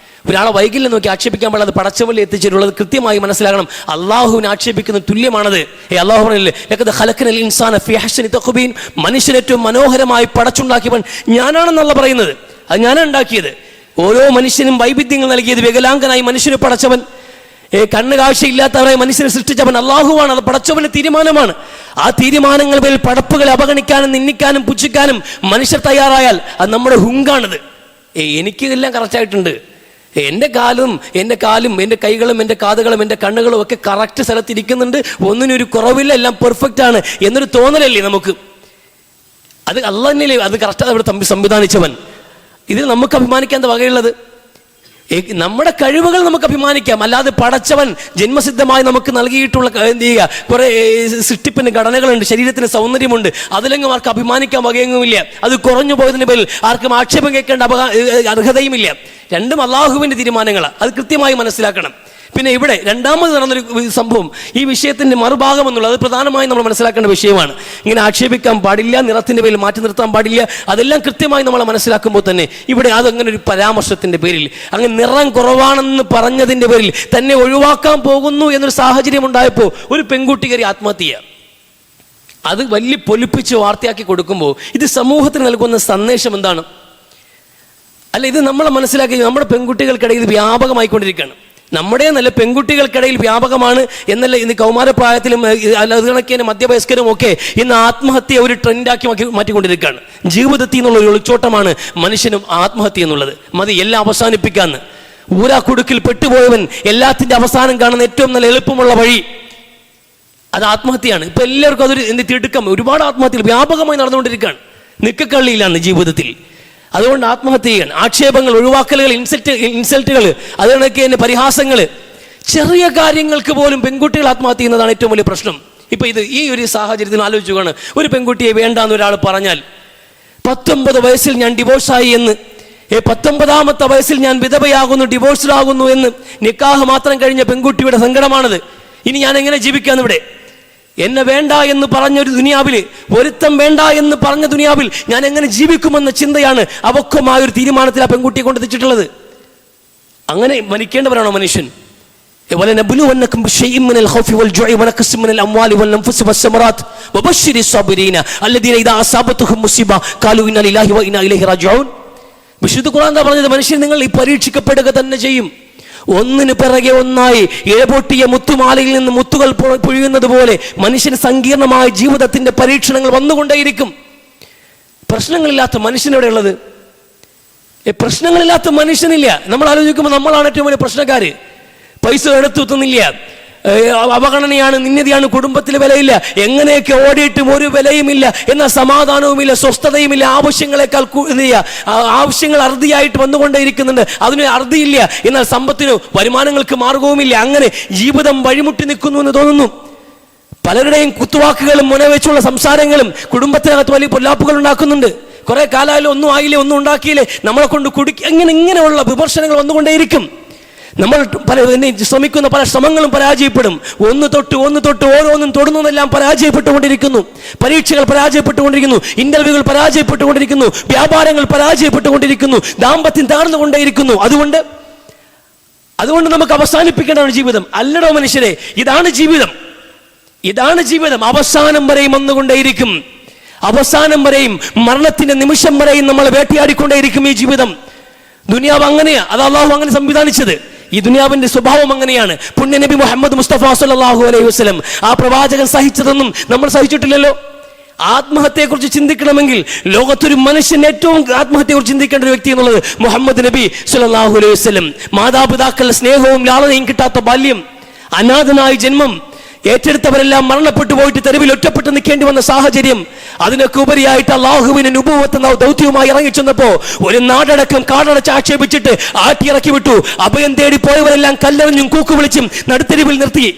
ഒരാളെ വൈകല്യം നോക്കി ആക്ഷേപിക്കാൻ പാടില്ല. അത് പടച്ചവലിൽ എത്തിച്ചിട്ടുള്ളത് കൃത്യമായി മനസ്സിലാക്കണം. അള്ളാഹുവിനെ ആക്ഷേപിക്കുന്നത് തുല്യമാണത്. അള്ളാഹു മനുഷ്യൻ ഏറ്റവും മനോഹരമായി പടച്ചുണ്ടാക്കിയവൻ ഞാനാണെന്നുള്ള പറയുന്നത്. അത് ഞാനാണ് ഉണ്ടാക്കിയത്. ഓരോ മനുഷ്യനും വൈവിധ്യങ്ങൾ നൽകിയത്. വികലാംഗനായി മനുഷ്യനെ പടച്ചവൻ, കണ്ണ് കാഴ്ചയില്ലാത്തവരായി മനുഷ്യനെ സൃഷ്ടിച്ചവൻ അള്ളാഹുവാണ്. അത് പടച്ചവന്റെ തീരുമാനമാണ്. ആ തീരുമാനങ്ങൾ മേൽ പടപ്പുകളെ അവഗണിക്കാനും നിന്ദിക്കാനും പുച്ഛിക്കാനും മനുഷ്യർ തയ്യാറായാൽ അത് നമ്മുടെ ഹുങ്കാണത്. എനിക്ക് ഇതെല്ലാം കറക്റ്റായിട്ടുണ്ട്, എൻ്റെ കാലും എൻ്റെ കൈകളും എൻ്റെ കാതുകളും എൻ്റെ കണ്ണുകളും ഒക്കെ കറക്റ്റ് സ്ഥലത്തിരിക്കുന്നുണ്ട്, ഒന്നിനൊരു കുറവില്ല, എല്ലാം പെർഫെക്റ്റ് ആണ് എന്നൊരു തോന്നലല്ലേ നമുക്ക്? അത് അള്ളാഹ് തന്നെയല്ലേ അത് കറക്റ്റാണ് അവിടെ സംവിധാനിച്ചവൻ. ഇതിൽ നമുക്ക് അഭിമാനിക്കാൻ വകയുള്ളത്? നമ്മുടെ കഴിവുകൾ നമുക്ക് അഭിമാനിക്കാം. അല്ലാതെ പടച്ചവൻ ജന്മസിദ്ധമായി നമുക്ക് നൽകിയിട്ടുള്ള എന്ത് ചെയ്യുക, കുറെ സൃഷ്ടിപ്പിന് ഘടനകളുണ്ട്, ശരീരത്തിന് സൗന്ദര്യമുണ്ട്. അതിലെങ്ങും ആർക്കും അഭിമാനിക്കാൻ വകയെങ്ങുമില്ല. അത് കുറഞ്ഞു പോയതിന് പേരിൽ ആർക്കും ആക്ഷേപം കേൾക്കേണ്ട അർഹതയുമില്ല. രണ്ടും അള്ളാഹുവിന്റെ തീരുമാനങ്ങളാണ്. അത് കൃത്യമായി മനസ്സിലാക്കണം. പിന്നെ ഇവിടെ രണ്ടാമത് നടന്നൊരു സംഭവം, ഈ വിഷയത്തിന്റെ മറുഭാഗം എന്നുള്ളത് പ്രധാനമായും നമ്മൾ മനസ്സിലാക്കേണ്ട വിഷയമാണ്. ഇങ്ങനെ ആക്ഷേപിക്കാൻ പാടില്ല, നിറത്തിന്റെ പേരിൽ മാറ്റി നിർത്താൻ പാടില്ല, അതെല്ലാം കൃത്യമായി നമ്മൾ മനസ്സിലാക്കുമ്പോൾ തന്നെ ഇവിടെ അതങ്ങനെ ഒരു പരാമർശത്തിന്റെ പേരിൽ, അങ്ങനെ നിറം കുറവാണെന്ന് പറഞ്ഞതിന്റെ പേരിൽ തന്നെ ഒഴിവാക്കാൻ പോകുന്നു എന്നൊരു സാഹചര്യം ഉണ്ടായപ്പോൾ ഒരു പെൺകുട്ടി കയറി ആത്മഹത്യ. അത് വലിയ പൊലിപ്പിച്ച് വാർത്തയാക്കി കൊടുക്കുമ്പോൾ ഇത് സമൂഹത്തിന് നൽകുന്ന സന്ദേശം എന്താണ്? അല്ല, ഇത് നമ്മളെ മനസ്സിലാക്കി നമ്മുടെ പെൺകുട്ടികൾക്കിടയിൽ ഇത് വ്യാപകമായിക്കൊണ്ടിരിക്കുകയാണ്. നമ്മുടെ നല്ല പെൺകുട്ടികൾക്കിടയിൽ വ്യാപകമാണ് എന്നല്ല. ഇന്ന് കൗമാരപ്രായത്തിലും അത് കണക്കിന് മധ്യവയസ്കരും ഒക്കെ ഇന്ന് ആത്മഹത്യ ഒരു ട്രെൻഡാക്കി മാറ്റിക്കൊണ്ടിരിക്കുകയാണ്. ജീവിതത്തിൽ നിന്നുള്ള ഒരു ഒളിച്ചോട്ടമാണ് മനുഷ്യനും ആത്മഹത്യ എന്നുള്ളത്. മതി, എല്ലാം അവസാനിപ്പിക്കാന്ന്. ഊരാ കുടുക്കിൽ പെട്ടുപോയവൻ എല്ലാത്തിന്റെ അവസാനം കാണുന്ന ഏറ്റവും നല്ല എളുപ്പമുള്ള വഴി അത് ആത്മഹത്യയാണ്. ഇപ്പൊ എല്ലാവർക്കും അതൊരു തിടുക്കം. ഒരുപാട് ആത്മഹത്യകൾ വ്യാപകമായി നടന്നുകൊണ്ടിരിക്കുകയാണ്. നിക്കക്കള്ളിയിലാണ് ജീവിതത്തിൽ. അതുകൊണ്ട് ആത്മഹത്യ ചെയ്യാൻ, ആക്ഷേപങ്ങൾ, ഒഴിവാക്കലുകൾ, ഇൻസൾട്ടുകൾ, അത് കണക്ക് തന്നെ പരിഹാസങ്ങൾ, ചെറിയ കാര്യങ്ങൾക്ക് പോലും പെൺകുട്ടികൾ ആത്മഹത്യ ചെയ്യുന്നതാണ് ഏറ്റവും വലിയ പ്രശ്നം. ഇപ്പൊ ഈ ഒരു സാഹചര്യത്തിൽ ആലോചിക്കുകയാണ്, ഒരു പെൺകുട്ടിയെ വേണ്ടാന്ന് ഒരാൾ പറഞ്ഞാൽ 19 വയസ്സിൽ ഞാൻ ഡിവോഴ്സായി എന്ന്, 19ാമത്തെ വയസ്സിൽ ഞാൻ വിധവയാകുന്നു, ഡിവോഴ്സിലാകുന്നു എന്ന് നിക്കാഹ് മാത്രം കഴിഞ്ഞ പെൺകുട്ടിയുടെ സങ്കടമാണത്. ഇനി ഞാൻ എങ്ങനെ ജീവിക്കാന്ന് ഇവിടെ? എന്നെ വേണ്ട എന്ന് പറഞ്ഞൊരു ദുനിയാവിൽ, ഒരുത്തം വേണ്ട എന്ന് പറഞ്ഞ ദുനിയാവിൽ ഞാൻ എങ്ങനെ ജീവിക്കുമെന്ന ചിന്തയാണ് അവക്കമായൊരു തീരുമാനത്തിൽ ആ പെൺകുട്ടിയെ കൊണ്ടെത്തിച്ചിട്ടുള്ളത്. അങ്ങനെ മരിക്കേണ്ടവരാണോ മനുഷ്യൻ? وَلَنَبْلُوَنَّكُمْ بِشَيْءٍ مِّنَ الْخَوْفِ وَالْجُوعِ وَنَقْصٍ مِّنَ الْأَمْوَالِ وَالْأَنفُسِ وَالثَّمَرَاتِ وَبَشِّرِ الصَّابِرِينَ الَّذِينَ إِذَا أَصَابَتْهُم مُّصِيبَةٌ قَالُوا إِنَّا لِلَّهِ وَإِنَّا إِلَيْهِ راجعون. വിശുദ്ധ ഖുർആൻ എന്താ പറഞ്ഞത്? മനുഷ്യൻ നിങ്ങൾ ഈ പരീക്ഷിക്കപ്പെടുക തന്നെ ചെയ്യും. ഒന്നിനു പിറകെ ഒന്നായി ഇഴപൊട്ടിയ മുത്തുമാലയിൽ നിന്ന് മുത്തുകൾ പൊഴിയുന്നത് പോലെ മനുഷ്യന് സങ്കീർണമായ ജീവിതത്തിന്റെ പരീക്ഷണങ്ങൾ വന്നുകൊണ്ടേയിരിക്കും. പ്രശ്നങ്ങളില്ലാത്ത മനുഷ്യനെവിടെയുള്ളത്? പ്രശ്നങ്ങളില്ലാത്ത മനുഷ്യനില്ല. നമ്മൾ ആലോചിക്കുമ്പോൾ നമ്മളാണ് ഏറ്റവും വലിയ പ്രശ്നക്കാര്. പൈസ എടുത്തുനിന്നില്ല, അവഗണനയാണ്, നിന്യതയാണ്, കുടുംബത്തിൽ വിലയില്ല, എങ്ങനെയൊക്കെ ഓടിയിട്ടും ഒരു വിലയുമില്ല, എന്നാൽ സമാധാനവുമില്ല, സ്വസ്ഥതയുമില്ല, ആവശ്യങ്ങളെക്കാൾ ആവശ്യങ്ങൾ അറുതിയായിട്ട് വന്നുകൊണ്ടേയിരിക്കുന്നുണ്ട്, അതിന് അറുതിയില്ല, എന്നാൽ സമ്പത്തിനോ വരുമാനങ്ങൾക്ക് മാർഗവുമില്ല. അങ്ങനെ ജീവിതം വഴിമുട്ടി നിൽക്കുന്നു എന്ന് തോന്നുന്നു. പലരുടെയും കുത്തുവാക്കുകളും മുനവെച്ചുള്ള സംസാരങ്ങളും കുടുംബത്തിനകത്ത് വലിയ പൊല്ലാപ്പുകൾ ഉണ്ടാക്കുന്നുണ്ട്. കുറെ കാലമായാലും ഒന്നും ആയില്ലേ, ഒന്നും ഉണ്ടാക്കിയില്ലേ, നമ്മളെ കൊണ്ട് ഇങ്ങനെയുള്ള വിമർശനങ്ങൾ വന്നുകൊണ്ടേയിരിക്കും. നമ്മൾ ശ്രമിക്കുന്ന പല ശ്രമങ്ങളും പരാജയപ്പെടും. ഒന്ന് തൊട്ട് ഓരോന്നും തൊടുന്നതെല്ലാം പരാജയപ്പെട്ടുകൊണ്ടിരിക്കുന്നു. പരീക്ഷകൾ പരാജയപ്പെട്ടുകൊണ്ടിരിക്കുന്നു, ഇന്റർവ്യൂകൾ പരാജയപ്പെട്ടുകൊണ്ടിരിക്കുന്നു, വ്യാപാരങ്ങൾ പരാജയപ്പെട്ടുകൊണ്ടിരിക്കുന്നു, ദാമ്പത്യം താഴ്ന്നുകൊണ്ടേയിരിക്കുന്നു. അതുകൊണ്ട് നമുക്ക് അവസാനിപ്പിക്കേണ്ടതാണ് ജീവിതം. അല്ലടോ മനുഷ്യരെ, ഇതാണ് ജീവിതം. അവസാനം വരെയും വന്നുകൊണ്ടേയിരിക്കും. അവസാനം വരെയും, മരണത്തിന്റെ നിമിഷം വരെയും നമ്മൾ വേട്ടയാടിക്കൊണ്ടേയിരിക്കും ഈ ജീവിതം. ദുനിയാവ് അങ്ങനെയാ, അത് അള്ളാഹു അങ്ങനെ സംവിധാനിച്ചത്. ഈ ദുനിയാവിന്റെ സ്വഭാവം അങ്ങനെയാണ്. പുണ്യ നബി മുഹമ്മദ് മുസ്തഫ സല്ലല്ലാഹു അലൈഹി വസല്ലം, ആ പ്രവാചകൻ സഹിച്ചതൊന്നും നമ്മൾ സഹിച്ചിട്ടില്ലല്ലോ. ആത്മഹത്യയെക്കുറിച്ച് ചിന്തിക്കണമെങ്കിൽ ലോകത്തൊരു മനുഷ്യൻ ഏറ്റവും ആത്മഹത്യയെക്കുറിച്ച് ചിന്തിക്കേണ്ട ഒരു വ്യക്തി എന്നുള്ളത് മുഹമ്മദ് നബി സല്ലല്ലാഹു അലൈഹി വസല്ലം. മാതാപിതാക്കളുടെ സ്നേഹവും ലാളനയും കിട്ടാത്ത ബാല്യം, അനാഥനായ ജന്മം, ഏറ്റെടുത്തവരെല്ലാം മരണപ്പെട്ടു പോയിട്ട് തെരുവിൽ ഒറ്റപ്പെട്ട് നിൽക്കേണ്ടി വന്ന സാഹചര്യം, അതിനൊക്കെ ഉപരിയായിട്ട് അള്ളാഹുവിന്റെ നുബുവത്ത് ദൗത്യവുമായി ഇറങ്ങിച്ചെന്നപ്പോ ഒരു നാടടക്കം കാടടച്ച് ആക്ഷേപിച്ചിട്ട് ആട്ടിയിറക്കി വിട്ടു. അഭയം തേടി പോയവരെല്ലാം കല്ലെറിഞ്ഞും കൂക്കുവിളിച്ചും നടുത്തെരുവിൽ നിർത്തി.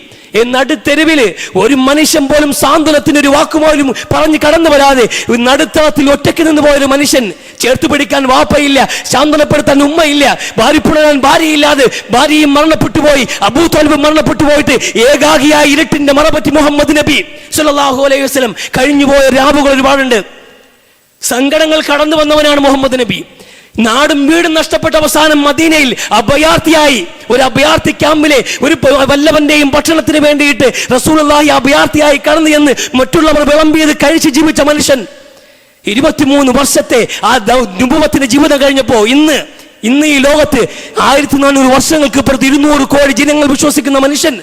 നടുത്തെരുവില് ഒരു മനുഷ്യൻ പോലും സാന്ത്വനത്തിന് ഒരു വാക്കുപോലും പറഞ്ഞ് കടന്നു വരാതെ നടുത്തളത്തിൽ ഒറ്റയ്ക്ക് നിന്ന് പോയൊരു മനുഷ്യൻ, ചേർത്തു പിടിക്കാൻ വാപ്പയില്ല, സാന്ത്വനപ്പെടുത്താൻ ഉമ്മയില്ല, ഭാര്യപ്പുണരാൻ ഭാര്യയില്ലാതെ ഭാര്യയും മരണപ്പെട്ടു പോയി, അബൂ ത്വാലിബ് മരണപ്പെട്ടു പോയിട്ട് ഏകാഗിയായ ഇരുട്ടിന്റെ മറപറ്റി മുഹമ്മദ് നബി സല്ലല്ലാഹു അലൈഹി വസല്ലം കഴിഞ്ഞുപോയ രാവുകൾ ഒരുപാടുണ്ട്. സങ്കടങ്ങൾ കടന്നു വന്നവനാണ് മുഹമ്മദ് നബി. നാടും വീടും നഷ്ടപ്പെട്ട അവസാനം മദീനയിൽ അഭയാർത്ഥിയായി, ഒരു അഭയാർത്ഥി ക്യാമ്പിലെ ഒരു വല്ലവന്റെയും ഭക്ഷണത്തിന് വേണ്ടിയിട്ട് റസൂലുള്ളാഹി അഭയാർത്ഥിയായി കടന്നു എന്ന് മറ്റുള്ളവർ വിളമ്പിയത് കഴിച്ച് ജീവിച്ച മനുഷ്യൻ 23 വർഷത്തെ ആ നുബുവത്തിന്റെ ജീവിതം കഴിഞ്ഞപ്പോ ഇന്ന് ഈ ലോകത്ത് 1400 വർഷങ്ങൾക്ക് പുറത്ത് 200 കോടി ജനങ്ങൾ വിശ്വസിക്കുന്ന മനുഷ്യൻ,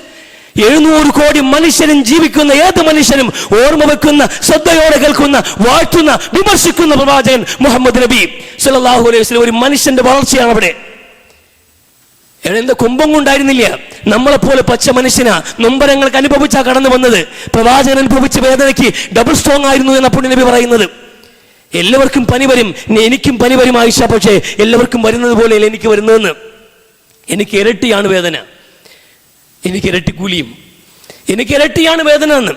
700 കോടി മനുഷ്യനും ജീവിക്കുന്ന ഏത് മനുഷ്യനും ഓർമ്മ വെക്കുന്ന, ശ്രദ്ധയോടെ കേൾക്കുന്ന, വാഴ്ത്തുന്ന, വിമർശിക്കുന്ന പ്രവാചകൻ മുഹമ്മദ് നബി സല്ലല്ലാഹു അലൈഹി വസല്ലം. ഒരു മനുഷ്യന്റെ വളർച്ചയാണ് അവിടെ. എന്താ കുംഭം കൊണ്ടായിരുന്നില്ല, നമ്മളെപ്പോലെ പച്ച മനുഷ്യനാ നൊമ്പരങ്ങൾക്ക് അനുഭവിച്ചാ കടന്നു വന്നത്. പ്രവാചകൻ അനുഭവിച്ച വേദനയ്ക്ക് ഡബിൾ സ്ട്രോങ് ആയിരുന്നു എന്ന പുണ്യ നബി പറയുന്നത്. എല്ലാവർക്കും പനി വരും, എനിക്കും പനി വരും ആയിഷ, പക്ഷേ എല്ലാവർക്കും വരുന്നത് പോലെ എനിക്ക് വരുന്നതെന്ന്. എനിക്ക് ഇരട്ടിയാണ് വേദന, എനിക്ക് ഇരട്ടിക്കൂലിയും, എനിക്ക് ഇരട്ടിയാണ് വേദന എന്ന്.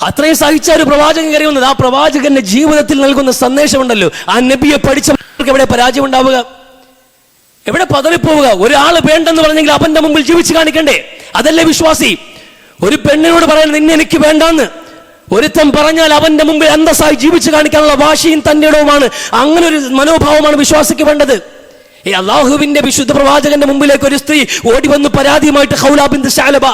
അത്രയും സഹിച്ച ഒരു പ്രവാചകൻ കയറി വന്നത്. ആ പ്രവാചകന്റെ ജീവിതത്തിൽ നൽകുന്ന സന്ദേശമുണ്ടല്ലോ, ആ നബിയെ പഠിച്ചവർക്ക് എവിടെ പരാജയം ഉണ്ടാവുക, എവിടെ പതറിപ്പോവുക? ഒരാള് വേണ്ടെന്ന് പറഞ്ഞെങ്കിൽ അവന്റെ മുമ്പിൽ ജീവിച്ചു കാണിക്കണ്ടേ? അതല്ലേ വിശ്വാസി? ഒരു പെണ്ണിനോട് പറയാൻ നിന്നെ എനിക്ക് വേണ്ടാന്ന് ഒരുത്തം പറഞ്ഞാൽ അവന്റെ മുമ്പിൽ അന്തസ്സായി ജീവിച്ചു കാണിക്കാനുള്ള വാശിയും തന്റേടവുമാണ്. അങ്ങനെ ഒരു മനോഭാവമാണ് വിശ്വാസിക്ക് വേണ്ടത്. ഈ അള്ളാഹുവിന്റെ വിശുദ്ധ പ്രവാചകന്റെ മുമ്പിലേക്ക് ഒരു സ്ത്രീ ഓടി വന്നു പരാതിയുമായിട്ട്, ഖൗല ബിൻത് ശഅലബ,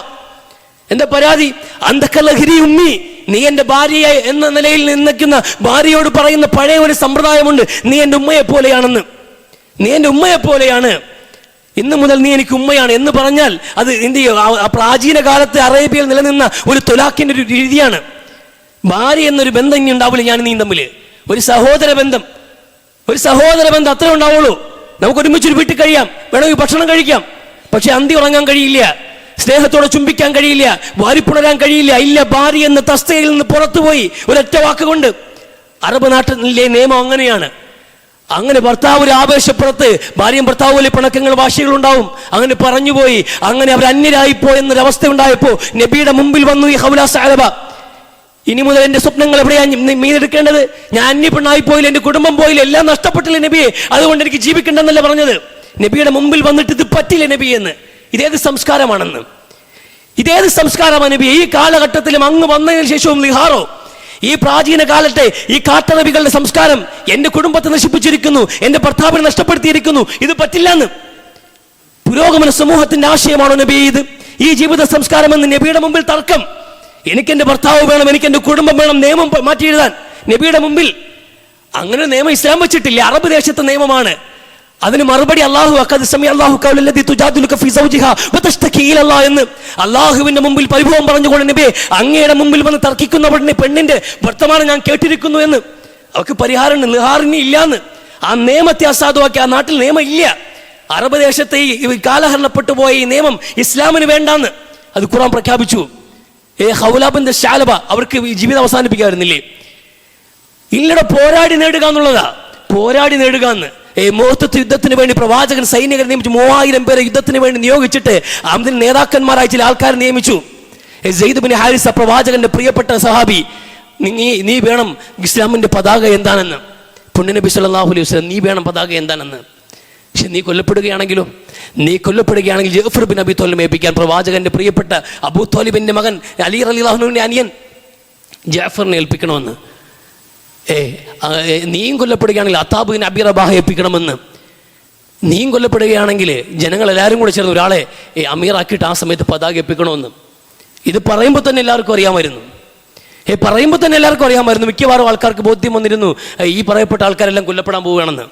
എന്റെ പരാതി, അന്തക്കലഹരി ഉമ്മി, നീ എന്റെ ഭാര്യയെ എന്ന നിലയിൽ നിൽക്കുന്ന ഭാര്യയോട് പറയുന്ന പഴയ ഒരു സമ്പ്രദായമുണ്ട്, നീ എന്റെ ഉമ്മയെ പോലെയാണെന്ന്, നീ എന്റെ ഉമ്മയെ പോലെയാണ്, ഇന്ന് മുതൽ നീ എനിക്ക് ഉമ്മയാണ് എന്ന് പറഞ്ഞാൽ അത് എന്ത് ചെയ്യും? പ്രാചീന കാലത്ത് അറേബ്യയിൽ നിലനിന്ന ഒരു തൊലാഖിന്റെ ഒരു രീതിയാണ്. ഭാര്യ എന്നൊരു ബന്ധം ഇനി ഉണ്ടാവില്ല ഞാൻ നീ തമ്മിൽ. ഒരു സഹോദര ബന്ധം അത്രേ ഉണ്ടാവുള്ളൂ. നമുക്ക് ഒരുമിച്ചൊരു വീട്ടിൽ കഴിയാം, വേണമെങ്കിൽ ഭക്ഷണം കഴിക്കാം, പക്ഷെ അന്തി ഉറങ്ങാൻ കഴിയില്ല, സ്നേഹത്തോടെ ചുംബിക്കാൻ കഴിയില്ല, വാരിപ്പുണരാൻ കഴിയില്ല. ഇല്ല, ഭാര്യ എന്ന തസ്തയിൽ നിന്ന് പുറത്തുപോയി ഒരൊറ്റ വാക്കുകൊണ്ട്. അറബ് നാട്ടിലെ നിയമം അങ്ങനെയാണ്. അങ്ങനെ ഭർത്താവ് ഒരു ആവേശപ്പുറത്ത്, ഭാര്യയും ഭർത്താവ് പോലെ പിണക്കങ്ങൾ വാശികൾ ഉണ്ടാവും, അങ്ങനെ പറഞ്ഞുപോയി. അങ്ങനെ അവർ അന്യരായിപ്പോ എന്നൊരവസ്ഥ ഉണ്ടായപ്പോ നബിയുടെ മുമ്പിൽ വന്നു ഈ ഖൗല സഅലബ. ഇനി മുതൽ എന്റെ സ്വപ്നങ്ങൾ എവിടെയാണ് മീതെടുക്കേണ്ടത്? ഞാൻ അന്യ പെണ്ണായി പോയില്ല, എന്റെ കുടുംബം പോയില്ല, എല്ലാം നഷ്ടപ്പെട്ടില്ല നബിയെ, അതുകൊണ്ട് എനിക്ക് ജീവിക്കണ്ടെന്നല്ല പറഞ്ഞത്. നബിയുടെ മുമ്പിൽ വന്നിട്ട് ഇത് പറ്റില്ല നബി എന്ന്. ഇതേത് സംസ്കാരമാണെന്ന്? ഇതേത് സംസ്കാരമാണ് നബി? ഈ കാലഘട്ടത്തിലും അങ്ങ് വന്നതിന് ശേഷവും ലിഹാറോ? ഈ പ്രാചീന കാലത്തെ ഈ കാട്ടനബികളുടെ സംസ്കാരം എന്റെ കുടുംബത്തെ നശിപ്പിച്ചിരിക്കുന്നു, എന്റെ ഭർത്താവിനെ നഷ്ടപ്പെടുത്തിയിരിക്കുന്നു, ഇത് പറ്റില്ല എന്ന്. പുരോഗമന സമൂഹത്തിന്റെ ആശയമാണോ നബി ഇത്? ഈ ജീവിത സംസ്കാരം എന്ന് നബിയുടെ മുമ്പിൽ തർക്കം. എനിക്കെന്റെ ഭർത്താവ് വേണം, എനിക്കെന്റെ കുടുംബം വേണം, നിയമം മാറ്റി എഴുതാൻ നബിയുടെ മുമ്പിൽ. അങ്ങനെ നിയമം ഇസ്ലാം വെച്ചിട്ടില്ല, അറബ് ദേശത്തെ നിയമമാണ്. അതിന് മറുപടി എന്ന് അള്ളാഹുവിന്റെ മുമ്പിൽ പരിഭവം പറഞ്ഞുകൊണ്ട് നബിയെ, അങ്ങയുടെ മുമ്പിൽ വന്ന് തർക്കിക്കുന്ന പെണ്ണിന്റെ വർത്തമാനം ഞാൻ കേട്ടിരിക്കുന്നു എന്ന്. അവർക്ക് പരിഹാരം ലിഹാറിന് ഇല്ലാന്ന്. ആ നിയമത്തെ അസാധുവാക്കി. ആ നാട്ടിൽ നിയമം ഇല്ല. അറബ് ദേശത്തെ ഈ കാലഹരണപ്പെട്ടു പോയ ഈ നിയമം ഇസ്ലാമിന് വേണ്ടാന്ന് അത് ഖുർആൻ പ്രഖ്യാപിച്ചു. ഹൗലാബിന്റെ ശാലബ അവർക്ക് ജീവിതം അവസാനിപ്പിക്കാറുന്നില്ലേ? ഇല്ലടെ പോരാടി നേടുക എന്നുള്ളതാ, പോരാടി നേടുക എന്ന്. മുഹത്തത്ത് യുദ്ധത്തിന് വേണ്ടി പ്രവാചകൻ സൈനികരെ നിയമിച്ചു. 3000 പേരെ യുദ്ധത്തിന് വേണ്ടി നിയോഗിച്ചിട്ട് അതിന് നേതാക്കന്മാരായി ചില ആൾക്കാരെ നിയമിച്ചു. സെയ്ദ് ബിൻ ഹാരിസ പ്രവാചകന്റെ പ്രിയപ്പെട്ട സഹാബി, നീ വേണം ഇസ്ലാമിന്റെ പതാക എന്താണെന്ന്. പുണ്യനബി സല്ലല്ലാഹു അലൈഹി വസല്ലം, നീ വേണം പതാക എന്താണെന്ന്. പക്ഷെ നീ കൊല്ലപ്പെടുകയാണെങ്കിൽ ജഅഫർ ബിൻ അബി ത്വാലിബ് ഏൽപ്പിക്കാൻ പ്രവാചകന്റെ പ്രിയപ്പെട്ട അബൂ ത്വാലിബിന്റെ മകൻ അലി റളിയല്ലാഹു അൻഹുവിന്റെ അനിയൻ ജഅഫറിനെ ഏൽപ്പിക്കണമെന്ന്. നീയും കൊല്ലപ്പെടുകയാണെങ്കിൽ അതാബ് ബിൻ അബി റബാഹ ഏൽപ്പിക്കണമെന്ന്. നീയും കൊല്ലപ്പെടുകയാണെങ്കിൽ ജനങ്ങൾ എല്ലാവരും കൂടെ ചേർന്ന് ഒരാളെ അമീറാക്കിയിട്ട് ആ സമയത്ത് പതാക ഏൽപ്പിക്കണമെന്ന്. ഇത് പറയുമ്പോൾ തന്നെ എല്ലാവർക്കും അറിയാമായിരുന്നു. മിക്കവാറും ആൾക്കാർക്ക് ബോധ്യം വന്നിരുന്നു ഈ പറയപ്പെട്ട ആൾക്കാരെല്ലാം കൊല്ലപ്പെടാൻ പോവുകയാണെന്ന്.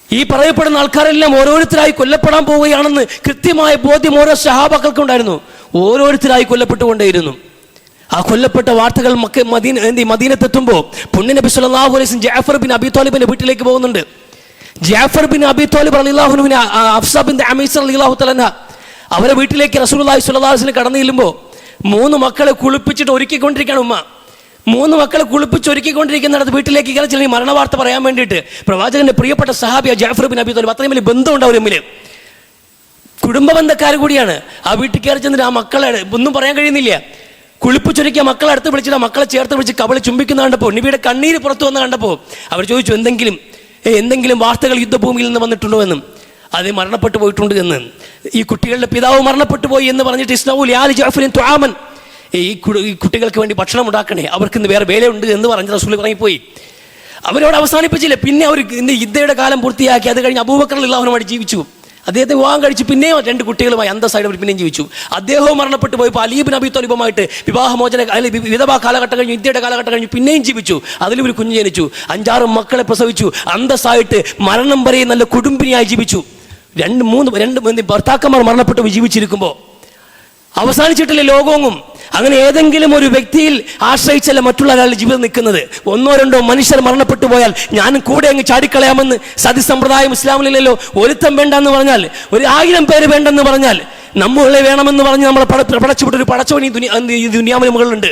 ഈ പറയപ്പെടുന്ന ആൾക്കാരെല്ലാം ഓരോരുത്തരായി കൊല്ലപ്പെടാൻ പോവുകയാണെന്ന് കൃത്യമായ ബോധ്യം ഓരോ സഹാബാക്കൾക്കും ഉണ്ടായിരുന്നു. ഓരോരുത്തരായി കൊല്ലപ്പെട്ടുകൊണ്ടേയിരുന്നു. ആ കൊല്ലപ്പെട്ട വാർത്തകൾ മദീനത്തെത്തുമ്പോൾ പുണ്യനബി സല്ലല്ലാഹു അലൈഹി വസല്ലം ജഅഫർ ബിൻ അബി ത്വാലിബിന്റെ വീട്ടിലേക്ക് പോകുന്നുണ്ട്. ജഅഫർ ബിൻ അബി ത്വാലിബ് റളിയല്ലാഹു അൻഹു ഹഫ്സ ബിൻത് അമീസ് റളിയല്ലാഹു തആല അൻഹ അവരെ വീട്ടിലേക്ക് റസൂലുള്ളാഹി സ്വല്ലല്ലാഹു അലൈഹി വസല്ലം കടന്നു ചെല്ലുമ്പോൾ 3 മക്കളെ കുളിപ്പിച്ചിട്ട് ഒരുക്കിക്കൊണ്ടിരിക്കുകയാണ് ഉമ്മ. 3 മക്കളെ കുളിപ്പിച്ചൊരുക്കിക്കൊണ്ടിരിക്കുന്നിടത്ത് വീട്ടിലേക്ക് കയറി ചെല്ലി മരണ വാർത്ത പറയാൻ വേണ്ടിയിട്ട് പ്രവാചകന്റെ പ്രിയപ്പെട്ട സഹാബിയ ജഅഫർ ബിൻ അബി ത്വാലിബ്. അത്രയും വലിയ ബന്ധമുണ്ട് അവർ തമ്മിൽ, കുടുംബ ബന്ധക്കാർ കൂടിയാണ്. ആ വീട്ടിൽ കയറി ചെന്നിട്ട് ആ മക്കളെ ഒന്നും പറയാൻ കഴിയുന്നില്ല. കുളിപ്പിച്ചൊരുക്കിയ മക്കളെ അടുത്ത് വിളിച്ചിട്ട് ആ മക്കളെ ചേർത്ത് വിളിച്ച് കബളി ചുംബിക്കുന്ന കണ്ടപ്പോൾ, നബിയുടെ കണ്ണീര് പുറത്തു വന്ന് കണ്ടപ്പോൾ അവർ ചോദിച്ചു, എന്തെങ്കിലും വാർത്തകൾ യുദ്ധഭൂമിയിൽ നിന്ന് വന്നിട്ടുണ്ടോ എന്നും. അത് മരണപ്പെട്ടു പോയിട്ടുണ്ട് എന്ന്. ഈ കുട്ടികളുടെ പിതാവ് മരണപ്പെട്ടു പോയി എന്ന് പറഞ്ഞിട്ട് ഇസ്നൗൽ യാലി ജഅഫറിൻ തുആമൻ, ഈ കുട്ടികൾക്ക് വേണ്ടി ഭക്ഷണം ഉണ്ടാക്കണേ, അവർക്ക് ഇന്ന് വേറെ വേലയുണ്ട് എന്ന് പറഞ്ഞ് റസൂൽ ഇറങ്ങിപ്പോയി. അവരോട് അവസാനിപ്പിച്ചില്ല. പിന്നെ അവർ യുദ്ധയുടെ കാലം പൂർത്തിയാക്കി. അത് കഴിഞ്ഞ് അബൂബക്കർ റളിയല്ലാഹു അൻഹുമായി ജീവിച്ചു. അദ്ദേഹത്തെ വിവാഹം കഴിച്ച് പിന്നെയും 2 കുട്ടികളുമായി അന്തസ്സായിട്ട് അവർ പിന്നെയും ജീവിച്ചു. അദ്ദേഹവും മരണപ്പെട്ടു പോയപ്പോൾ അലി ബിൻ അബി ത്വാലിബുമായിട്ട് വിവാഹമോചന വിധവാ കാലഘട്ടം കഴിഞ്ഞു, യുദ്ധയുടെ കാലഘട്ടം കഴിഞ്ഞു, പിന്നെയും ജീവിച്ചു. അതിലും ഒരു കുഞ്ഞ് ജനിച്ചു, 5-6 മക്കളെ പ്രസവിച്ചു. അന്തസ്സായിട്ട് മരണം വരെ നല്ല കുടുംബിനിയായി ജീവിച്ചു. 2-3 ഭർത്താക്കന്മാർ മരണപ്പെട്ടു ജീവിച്ചിരിക്കുമ്പോൾ അവസാനിച്ചിട്ടില്ല ലോകവും. അങ്ങനെ ഏതെങ്കിലും ഒരു വ്യക്തിയിൽ ആശ്രയിച്ചല്ല മറ്റുള്ള ഒരാളുടെ ജീവിതം നിൽക്കുന്നത്. 1-2 മനുഷ്യർ മരണപ്പെട്ടു പോയാൽ ഞാനും കൂടെ അങ്ങ് ചാടിക്കളയാമെന്ന് സതിസമ്പ്രദായം ഇസ്ലാമിലില്ലല്ലോ. ഒരുത്തം വേണ്ടെന്ന് പറഞ്ഞാൽ, 1000 പേര് വേണ്ടെന്ന് പറഞ്ഞാൽ, നമ്മളെ വേണമെന്ന് പറഞ്ഞ് നമ്മളെ പടച്ചുവിട്ടൊരു പടച്ചവൻ ഈ ദുനിയാവിന് മുകളിലുണ്ട്.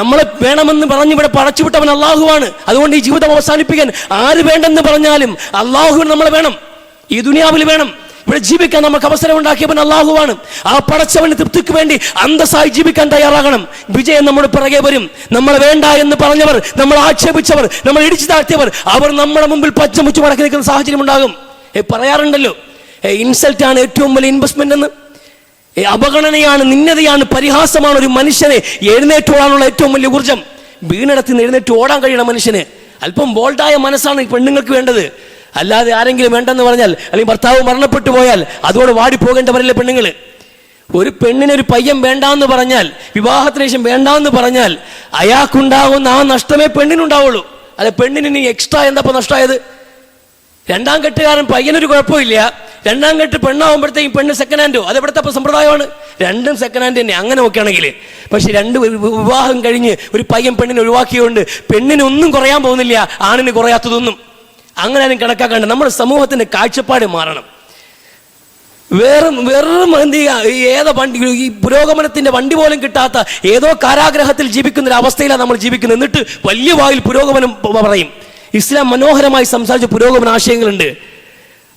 നമ്മളെ വേണമെന്ന് പറഞ്ഞ് ഇവിടെ പടച്ചുവിട്ടവൻ അള്ളാഹുവാണ്. അതുകൊണ്ട് ഈ ജീവിതം അവസാനിപ്പിക്കാൻ ആര് വേണ്ടെന്ന് പറഞ്ഞാലും അള്ളാഹുവിന് നമ്മളെ വേണം, ഈ ദുനിയാവിൽ വേണം. ഇവിടെ ജീവിക്കാൻ നമുക്ക് അവസരം ഉണ്ടാക്കിയവൻ അള്ളാഹുവാണ്. ആ പടച്ചവന്റെ തൃപ്തിക്ക് വേണ്ടി അന്തസ്സായി ജീവിക്കാൻ തയ്യാറാകണം. വിജയം നമ്മുടെ പിറകെ വരും. നമ്മളെ വേണ്ട എന്ന് പറഞ്ഞവർ, നമ്മൾ ആക്ഷേപിച്ചവർ, നമ്മൾ ഇടിച്ചു താഴ്ത്തിയവർ, അവർ നമ്മുടെ മുമ്പിൽ പച്ചമുച്ചു മടക്കി നിൽക്കുന്ന സാഹചര്യം ഉണ്ടാകും. പറയാറുണ്ടല്ലോ, ഇൻസൾട്ടാണ് ഏറ്റവും വലിയ ഇൻവെസ്റ്റ്മെന്റ് എന്ന്. അപഗണനയാണ്, നിന്ദതയാണ്, പരിഹാസമാണ് ഒരു മനുഷ്യനെ എഴുന്നേറ്റോടാനുള്ള ഏറ്റവും വലിയ ഊർജം. വീണിടത്ത് നിന്ന് എഴുന്നേറ്റ് ഓടാൻ കഴിയണം മനുഷ്യന്. അല്പം ബോൾഡായ മനസ്സാണ് പെണ്ണുങ്ങൾക്ക് വേണ്ടത്. അല്ലാതെ ആരെങ്കിലും വേണ്ടെന്ന് പറഞ്ഞാൽ, അല്ലെങ്കിൽ ഭർത്താവ് മരണപ്പെട്ടു പോയാൽ അതോടെ വാടിപ്പോകേണ്ടവരല്ലേ പെണ്ണുങ്ങൾ. ഒരു പെണ്ണിനൊരു പയ്യൻ വേണ്ടാന്ന് പറഞ്ഞാൽ, വിവാഹത്തിന് ശേഷം വേണ്ടാന്ന് പറഞ്ഞാൽ അയാൾക്കുണ്ടാകുന്ന ആ നഷ്ടമേ പെണ്ണിനുണ്ടാവുള്ളൂ. അല്ല, പെണ്ണിന് എക്സ്ട്രാ എന്താ നഷ്ടമായത്? 2ാം കെട്ടുകാരൻ പയ്യനൊരു കുഴപ്പമില്ല, 2ാം കെട്ട് പെണ്ണാവുമ്പോഴത്തേക്കും പെണ്ണ് സെക്കൻഡ് ഹാൻഡോ. അത് എവിടുത്തെ സമ്പ്രദായമാണ്? 2ഉം സെക്കൻഡ് ഹാൻഡ് തന്നെ, അങ്ങനെ നോക്കുകയാണെങ്കിൽ. പക്ഷെ 2 വിവാഹം കഴിഞ്ഞ് ഒരു പയ്യൻ പെണ്ണിനെ ഒഴിവാക്കിയതുകൊണ്ട് പെണ്ണിന് ഒന്നും കുറയാൻ പോകുന്നില്ല, ആണിന് കുറയാത്തതൊന്നും. അങ്ങനെ ആരും കണക്കാക്കാണ്ട് നമ്മുടെ സമൂഹത്തിന്റെ കാഴ്ചപ്പാട് മാറണം. വെറും ഏതോ ഈ പുരോഗമനത്തിന്റെ വണ്ടി പോലും കിട്ടാത്ത ഏതോ കാരാഗ്രഹത്തിൽ ജീവിക്കുന്ന ഒരു അവസ്ഥയിലാണ് നമ്മൾ ജീവിക്കുന്നത്. എന്നിട്ട് വലിയ വായിൽ പുരോഗമനം പറയും. ഇസ്ലാം മനോഹരമായി സംസാരിച്ച പുരോഗമന ആശയങ്ങളുണ്ട്,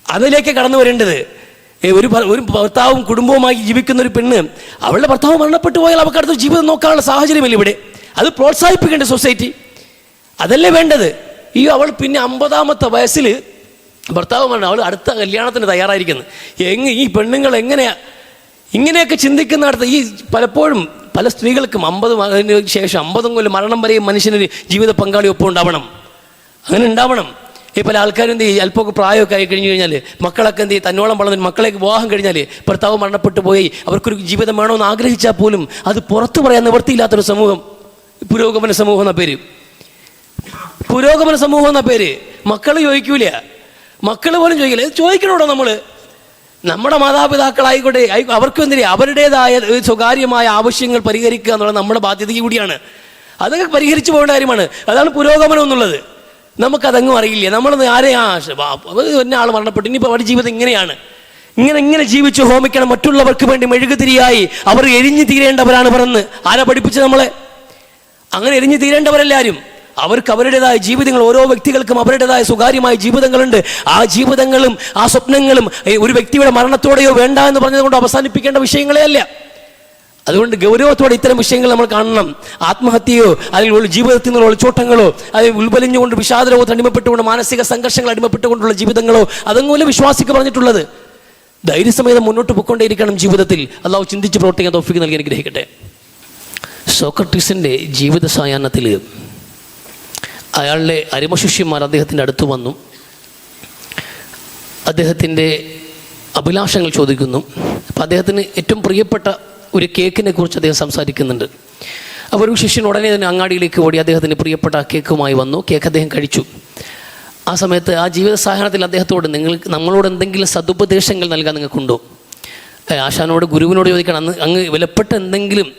അതിലേക്ക് കടന്നു വരേണ്ടത്. ഒരു ഭർത്താവും കുടുംബവുമായി ജീവിക്കുന്ന ഒരു പെണ്ണ്, അവളുടെ ഭർത്താവ് മരണപ്പെട്ടു പോയാൽ അവർക്ക് അടുത്ത ജീവിതം നോക്കാനുള്ള സാഹചര്യമില്ല ഇവിടെ. അത് പ്രോത്സാഹിപ്പിക്കേണ്ട സൊസൈറ്റി, അതല്ലേ വേണ്ടത്. അവൾ പിന്നെ 50-ാമത്തെ വയസ്സിൽ ഭർത്താവ് പറഞ്ഞു അവൾ അടുത്ത കല്യാണത്തിന് തയ്യാറായിരിക്കുന്നു. ഈ പെണ്ണുങ്ങൾ എങ്ങനെയാ ഇങ്ങനെയൊക്കെ ചിന്തിക്കുന്നിടത്ത് പലപ്പോഴും പല സ്ത്രീകൾക്കും 50 ശേഷം 50 കൊല്ലം മരണം വരെയും മനുഷ്യനൊരു ജീവിത പങ്കാളി ഒപ്പം ഉണ്ടാവണം. അങ്ങനെ ഉണ്ടാവണം. പല ആൾക്കാരും എന്ത് ചെയ്യും, അല്പമൊക്കെ പ്രായമൊക്കെ ആയി കഴിഞ്ഞ് കഴിഞ്ഞാൽ മക്കളൊക്കെ എന്ത് ചെയ്യും, തന്നോളം വളർന്ന് മക്കളേക്ക് വിവാഹം കഴിഞ്ഞാൽ ഭർത്താവ് മരണപ്പെട്ടു പോയി അവർക്കൊരു ജീവിതം വേണമെന്ന് ആഗ്രഹിച്ചാൽ പോലും അത് പുറത്തു പറയാൻ നിവൃത്തിയില്ലാത്തൊരു സമൂഹം പുരോഗമന സമൂഹം എന്ന പേര്. പുരോഗമന സമൂഹം എന്ന പേര്. മക്കൾ ചോദിക്കൂല, മക്കൾ പോലും ചോദിക്കില്ല. ചോദിക്കണോടോ നമ്മുടെ മാതാപിതാക്കളായിക്കോട്ടെ, അവർക്കും എന്തിനാ അവരുടേതായ സ്വകാര്യമായ ആവശ്യങ്ങൾ പരിഹരിക്കുക എന്നുള്ളത് നമ്മുടെ ബാധ്യത കൂടിയാണ്. അതൊക്കെ പരിഹരിച്ചു പോകേണ്ട കാര്യമാണ്. അതാണ് പുരോഗമനം എന്നുള്ളത്. നമുക്കതങ്ങും അറിയില്ല. നമ്മൾ ഒരാൾ മരണപ്പെട്ടു, ഇനിയിപ്പോൾ അവരുടെ ജീവിതം ഇങ്ങനെയാണ്, ഇങ്ങനെ ജീവിച്ച് ഹോമിക്കണം, മറ്റുള്ളവർക്ക് വേണ്ടി മെഴുകുതിരിയായി അവർ എരിഞ്ഞു തീരേണ്ടവരാണ് പറഞ്ഞ് ആരാ പഠിപ്പിച്ചത് നമ്മളെ? അങ്ങനെ എരിഞ്ഞു തീരേണ്ടവരെല്ലാവരും അവർക്ക് അവരുടേതായ ജീവിതങ്ങൾ, ഓരോ വ്യക്തികൾക്കും അവരുടേതായ സ്വകാര്യമായ ജീവിതങ്ങളുണ്ട്. ആ ജീവിതങ്ങളും ആ സ്വപ്നങ്ങളും ഒരു വ്യക്തിയുടെ മരണത്തോടെയോ വേണ്ട എന്ന് പറഞ്ഞതുകൊണ്ട് അവസാനിപ്പിക്കേണ്ട വിഷയങ്ങളെ അല്ല. അതുകൊണ്ട് ഗൗരവത്തോടെ ഇത്തരം വിഷയങ്ങൾ നമ്മൾ കാണണം. ആത്മഹത്യയോ അല്ലെങ്കിൽ ജീവിതത്തിൽ നിന്നുള്ള ഒളിച്ചോട്ടങ്ങളോ, അല്ലെങ്കിൽ ഉൾബലിഞ്ഞുകൊണ്ട് വിഷാദരോഗത്തിന് അടിമപ്പെട്ടുകൊണ്ട് മാനസിക സംഘർഷങ്ങൾ അടിമപ്പെട്ടുകൊണ്ടുള്ള ജീവിതങ്ങളോ അതൊന്നുമല്ല വിശ്വാസിക്ക് പറഞ്ഞിട്ടുള്ളത്. ധൈര്യസമേതം മുന്നോട്ട് പോയിക്കൊണ്ടേയിരിക്കണം ജീവിതത്തിൽ. അള്ളാഹു ചിന്തിച്ച് പ്രവർത്തിക്കാൻ തൗഫീഖ് നൽകി അനുഗ്രഹിക്കട്ടെ. സോക്രട്ടീസിൻ്റെ ജീവിത സായാഹ്നത്തിൽ അയാളുടെ അരിമശിഷ്യന്മാർ അദ്ദേഹത്തിൻ്റെ അടുത്ത് വന്നു. അദ്ദേഹത്തിൻ്റെ അഭിലാഷങ്ങൾ ചോദിക്കുന്നു. അപ്പം അദ്ദേഹത്തിന് ഏറ്റവും പ്രിയപ്പെട്ട ഒരു കേക്കിനെ കുറിച്ച് അദ്ദേഹം സംസാരിക്കുന്നുണ്ട്. അപ്പോൾ ഒരു ശിഷ്യൻ ഉടനെ തന്നെ അങ്ങാടിയിലേക്ക് ഓടി അദ്ദേഹത്തിന് പ്രിയപ്പെട്ട ആ കേക്കുമായി വന്നു. കേക്ക് അദ്ദേഹം കഴിച്ചു. ആ സമയത്ത് ആ ജീവിത സാഹചര്യത്തിൽ അദ്ദേഹത്തോട് നമ്മളോട് എന്തെങ്കിലും സതുപദേശങ്ങൾ നൽകാൻ നിങ്ങൾക്കുണ്ടോ? ആശാനോട് ഗുരുവിനോട് ചോദിക്കണം, അങ്ങ് വിലപ്പെട്ട എന്തെങ്കിലും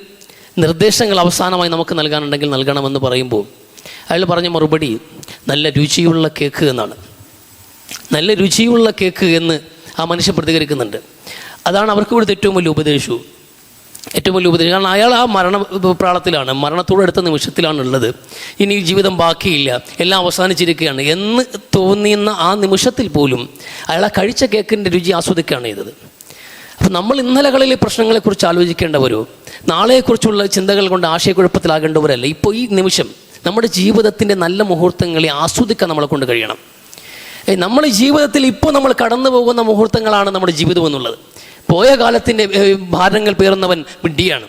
നിർദ്ദേശങ്ങൾ അവസാനമായി നമുക്ക് നൽകാനുണ്ടെങ്കിൽ നൽകണമെന്ന് പറയുമ്പോൾ അയാൾ പറഞ്ഞ മറുപടി നല്ല രുചിയുള്ള കേക്ക് എന്നാണ്. നല്ല രുചിയുള്ള കേക്ക് എന്ന് ആ മനുഷ്യൻ പ്രതികരിക്കുന്നുണ്ട്. അതാണ് അവർക്ക് ഇവിടുത്തെ ഏറ്റവും വലിയ ഉപദേശവും. കാരണം അയാൾ ആ മരണപ്രാളത്തിലാണ്, മരണത്തോടടുത്ത നിമിഷത്തിലാണ് ഉള്ളത്. ഇനി ജീവിതം ബാക്കിയില്ല, എല്ലാം അവസാനിച്ചിരിക്കുകയാണ് എന്ന് തോന്നിയുന്ന ആ നിമിഷത്തിൽ പോലും അയാൾ ആ കഴിച്ച കേക്കിൻ്റെ രുചി ആസ്വദിക്കുകയാണ് ചെയ്തത്. അപ്പം നമ്മൾ ഇന്നലകളിലെ പ്രശ്നങ്ങളെക്കുറിച്ച് ആലോചിക്കേണ്ടവരോ നാളെക്കുറിച്ചുള്ള ചിന്തകൾ കൊണ്ട് ആശയക്കുഴപ്പത്തിലാകേണ്ടവരല്ല. ഇപ്പോൾ ഈ നിമിഷം നമ്മുടെ ജീവിതത്തിൻ്റെ നല്ല മുഹൂർത്തങ്ങളെ ആസ്വദിക്കാൻ നമ്മളെ കൊണ്ട് കഴിയണം. നമ്മുടെ ജീവിതത്തിൽ ഇപ്പോൾ നമ്മൾ കടന്നു പോകുന്ന മുഹൂർത്തങ്ങളാണ് നമ്മുടെ ജീവിതം എന്നുള്ളത്. പോയ കാലത്തിൻ്റെ ഭാരങ്ങൾ പേറുന്നവൻ വിഡ്ഢിയാണ്.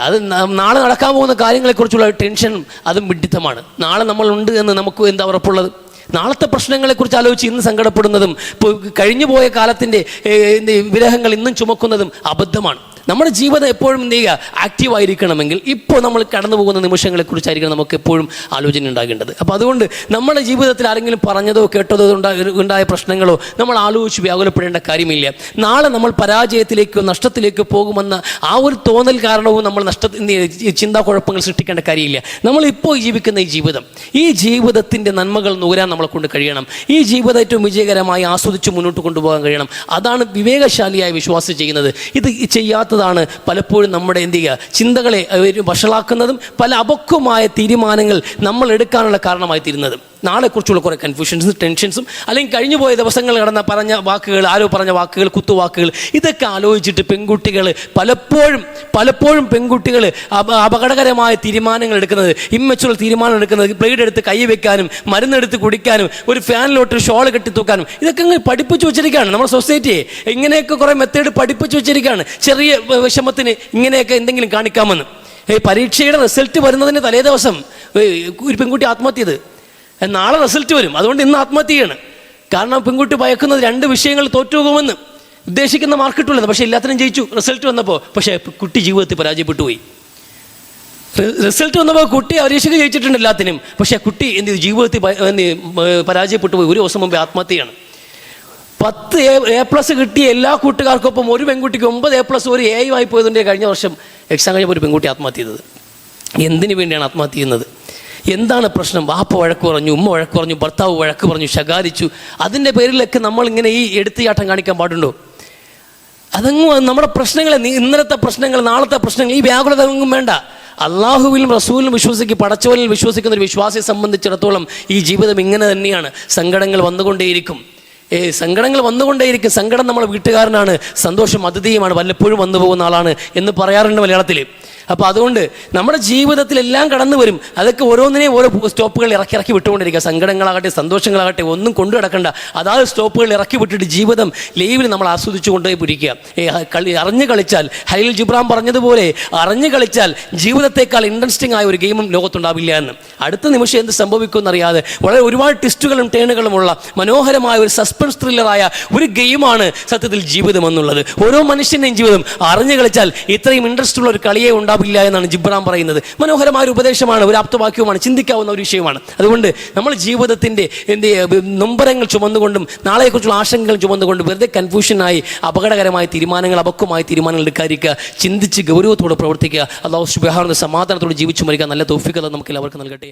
അത് നാളെ നടക്കാൻ പോകുന്ന കാര്യങ്ങളെക്കുറിച്ചുള്ള ടെൻഷൻ അതും വിഡ്ഢിത്തമാണ്. നാളെ നമ്മളുണ്ട് എന്ന് നമുക്ക് എന്താ ഉറപ്പുള്ളത്? നാളത്തെ പ്രശ്നങ്ങളെക്കുറിച്ച് ആലോചിച്ച് ഇന്ന് സങ്കടപ്പെടുന്നതും കഴിഞ്ഞു പോയ കാലത്തിൻ്റെ വിരഹങ്ങൾ ഇന്നും ചുമക്കുന്നതും അബദ്ധമാണ്. നമ്മുടെ ജീവിതം എപ്പോഴും എന്ത് ചെയ്യുക, ആക്റ്റീവായിരിക്കണമെങ്കിൽ ഇപ്പോൾ നമ്മൾ കടന്നു പോകുന്ന നിമിഷങ്ങളെക്കുറിച്ചായിരിക്കണം നമുക്ക് എപ്പോഴും ആലോചന ഉണ്ടാകേണ്ടത്. അപ്പോൾ അതുകൊണ്ട് നമ്മുടെ ജീവിതത്തിൽ ആരെങ്കിലും പറഞ്ഞതോ കേട്ടതോ ഉണ്ടായ പ്രശ്നങ്ങളോ നമ്മൾ ആലോചിച്ച് വ്യാകുലപ്പെടേണ്ട കാര്യമില്ല. നാളെ നമ്മൾ പരാജയത്തിലേക്കോ നഷ്ടത്തിലേക്കോ പോകുമെന്ന ആ ഒരു തോന്നൽ കാരണവും നമ്മൾ ചിന്താക്കുഴപ്പങ്ങൾ സൃഷ്ടിക്കേണ്ട കാര്യമില്ല. നമ്മളിപ്പോൾ ജീവിക്കുന്ന ഈ ജീവിതത്തിൻ്റെ നന്മകൾ നൂരാൻ നമ്മളെ കൊണ്ട് കഴിയണം. ഈ ജീവിതം ഏറ്റവും വിജയകരമായി ആസ്വദിച്ച് മുന്നോട്ട് കൊണ്ടുപോകാൻ കഴിയണം. അതാണ് വിവേകശാലിയായ വിശ്വാസം ചെയ്യുന്നത്. ഇത് ചെയ്യാത്ത പലപ്പോഴും നമ്മുടെ എന്ത് ചെയ്യുക, ചിന്തകളെ വഷളാക്കുന്നതും പല അപക്വമായ തീരുമാനങ്ങൾ നമ്മൾ എടുക്കാനുള്ള കാരണമായി തീരുന്നതും. നാളെക്കുറിച്ചുള്ള കുറേ കൺഫ്യൂഷൻസും ടെൻഷൻസും അല്ലെങ്കിൽ കഴിഞ്ഞു പോയ ദിവസങ്ങൾ പറഞ്ഞ വാക്കുകൾ, ആരോ പറഞ്ഞ വാക്കുകൾ, കുത്തുവാക്കുകൾ, ഇതൊക്കെ ആലോചിച്ചിട്ട് പെൺകുട്ടികൾ പലപ്പോഴും പെൺകുട്ടികൾ അപകടകരമായ തീരുമാനങ്ങൾ എടുക്കുന്നത്, ഇമ്മച്ചുവൽ തീരുമാനം എടുക്കുന്നത്, ബ്ലേഡ് എടുത്ത് കൈ വെക്കാനും മരുന്നെടുത്ത് കുടിക്കാനും ഒരു ഫാനിലോട്ട് ഷോൾ കെട്ടി തൂക്കാനും ഇതൊക്കെ അങ്ങ് പഠിപ്പിച്ചു വെച്ചിരിക്കുകയാണ്. നമ്മുടെ സൊസൈറ്റിയെ ഇങ്ങനെയൊക്കെ കുറേ മെത്തേഡ് പഠിപ്പിച്ചു വെച്ചിരിക്കുകയാണ്. ചെറിയ വിഷമത്തിന് ഇങ്ങനെയൊക്കെ എന്തെങ്കിലും കാണിക്കാമെന്ന്. പരീക്ഷയുടെ റിസൾട്ട് വരുന്നതിന് തലേ ദിവസം ഒരു പെൺകുട്ടി ആത്മഹത്യ ചെയ്ത്, നാളെ റിസൾട്ട് വരും, അതുകൊണ്ട് ഇന്ന് ആത്മഹത്യ ചെയ്യാണ്. കാരണം പെൺകുട്ടി ഭയക്കുന്നത് 2 വിഷയങ്ങൾ തോറ്റുപോകുമെന്ന്. ഉദ്ദേശിക്കുന്ന മാർക്ക് കിട്ടുള്ളത്, പക്ഷേ എല്ലാത്തിനും ജയിച്ചു. റിസൾട്ട് വന്നപ്പോൾ പക്ഷേ കുട്ടി ജീവിതത്തിൽ പരാജയപ്പെട്ടു പോയി. റിസൾട്ട് വന്നപ്പോൾ കുട്ടി പരീക്ഷയ്ക്ക് ജയിച്ചിട്ടുണ്ട് എല്ലാത്തിനും, പക്ഷേ കുട്ടി എന്ത് ചെയ്തു, ജീവിതത്തിൽ പരാജയപ്പെട്ടു പോയി. ഒരു ദിവസം മുമ്പേ ആത്മഹത്യയാണ്. 10 A+ കിട്ടിയ എല്ലാ കൂട്ടുകാർക്കൊപ്പം ഒരു പെൺകുട്ടിക്ക് 9 A+, ഒരു A ആയി പോയതിൻ്റെ കഴിഞ്ഞ വർഷം എക്സാം കഴിഞ്ഞപ്പോൾ ഒരു പെൺകുട്ടി ആത്മഹത്യ ചെയ്തത്. എന്തിനു വേണ്ടിയാണ് ആത്മഹത്യ ചെയ്യുന്നത്? എന്താണ് പ്രശ്നം? വാപ്പ വഴക്ക് പറഞ്ഞു, ഉമ്മ വഴക്ക് പറഞ്ഞു, ഭർത്താവ് വഴക്ക് പറഞ്ഞു, ശകാരിച്ചു. അതിൻ്റെ പേരിലൊക്കെ നമ്മളിങ്ങനെ ഈ എടുത്തുചാട്ടം കാണിക്കാൻ പാടുണ്ടോ? അതങ്ങും നമ്മുടെ പ്രശ്നങ്ങളെ, ഇന്നലത്തെ പ്രശ്നങ്ങൾ, നാളത്തെ പ്രശ്നങ്ങൾ, ഈ വ്യാകുലത ഒന്നും വേണ്ട. അള്ളാഹുവിലും റസൂലിലും പടച്ചവനിൽ വിശ്വസിക്കുന്ന ഒരു വിശ്വാസിയെ സംബന്ധിച്ചിടത്തോളം ഈ ജീവിതം ഇങ്ങനെ തന്നെയാണ്. സങ്കടങ്ങൾ വന്നുകൊണ്ടേയിരിക്കും. സങ്കടം നമ്മളെ വീട്ടുകാരനാണ്, സന്തോഷം അതിഥിയുമാണ്, വല്ലപ്പോഴും വന്നു പോകുന്ന ആളാണ് എന്ന് പറയാറുണ്ട് മലയാളത്തിൽ. അപ്പോൾ അതുകൊണ്ട് നമ്മുടെ ജീവിതത്തിലെല്ലാം കടന്നു വരും. അതൊക്കെ ഓരോന്നിനെയും ഓരോ സ്റ്റോപ്പുകൾ ഇറക്കി വിട്ടുകൊണ്ടിരിക്കുക. സങ്കടങ്ങളാകട്ടെ സന്തോഷങ്ങളാകട്ടെ ഒന്നും കൊണ്ടു കിടക്കണ്ട. അതാത് സ്റ്റോപ്പുകൾ ഇറക്കി വിട്ടിട്ട് ജീവിതം ലൈവിൽ നമ്മൾ ആസ്വദിച്ചു കൊണ്ടുപോയി പിടിക്കുക. അറിഞ്ഞു കളിച്ചാൽ ഹലീൽ ജിബ്രാൻ പറഞ്ഞതുപോലെ അറിഞ്ഞു കളിച്ചാൽ ജീവിതത്തെക്കാൾ ഇൻട്രസ്റ്റിംഗ് ആയ ഒരു ഗെയിമും ലോകത്തുണ്ടാവില്ല എന്ന്. അടുത്ത നിമിഷം എന്ത് സംഭവിക്കുമെന്നറിയാതെ വളരെ ഒരുപാട് ട്വിസ്റ്റുകളും ടേണുകളുമുള്ള മനോഹരമായ ഒരു സസ്പെൻസ് ത്രില്ലറായ ഒരു ഗെയിമാണ് സത്യത്തിൽ ജീവിതം എന്നുള്ളത്. ഓരോ മനുഷ്യൻ്റെയും ജീവിതം അറിഞ്ഞു കളിച്ചാൽ ഇത്രയും ഇൻട്രസ്റ്റ് ഉള്ള ഒരു കളിയെ ഉണ്ടാവില്ല എന്നാണ് ജിബ്രാൻ പറയുന്നത്. മനോഹരമായ ഒരു ഉപദേശമാണ്, ഒരു ആപ്തവാക്യവുമാണ്, ചിന്തിക്കാവുന്ന ഒരു വിഷയമാണ്. അതുകൊണ്ട് നമ്മൾ ജീവിതത്തിൻ്റെ നൊമ്പരങ്ങൾ ചുമന്നുകൊണ്ടും നാളെക്കുറിച്ചുള്ള ആശങ്കകൾ ചുമന്നുകൊണ്ടും വെറുതെ കൺഫ്യൂഷനായി അപകടകരമായ തീരുമാനങ്ങൾ, അപക്വമായ തീരുമാനങ്ങൾ എടുക്കാതിരിക്കുക. ചിന്തിച്ച് ഗൗരവത്തോടെ പ്രവർത്തിക്കുക. അല്ലാഹു സുബ്ഹാനഹു വ തആല സമാധാനത്തോടെ ജീവിച്ചു മരിക്കാൻ നല്ല തൗഫീഖ് നമുക്ക് എല്ലാവർക്കും നൽകട്ടെ.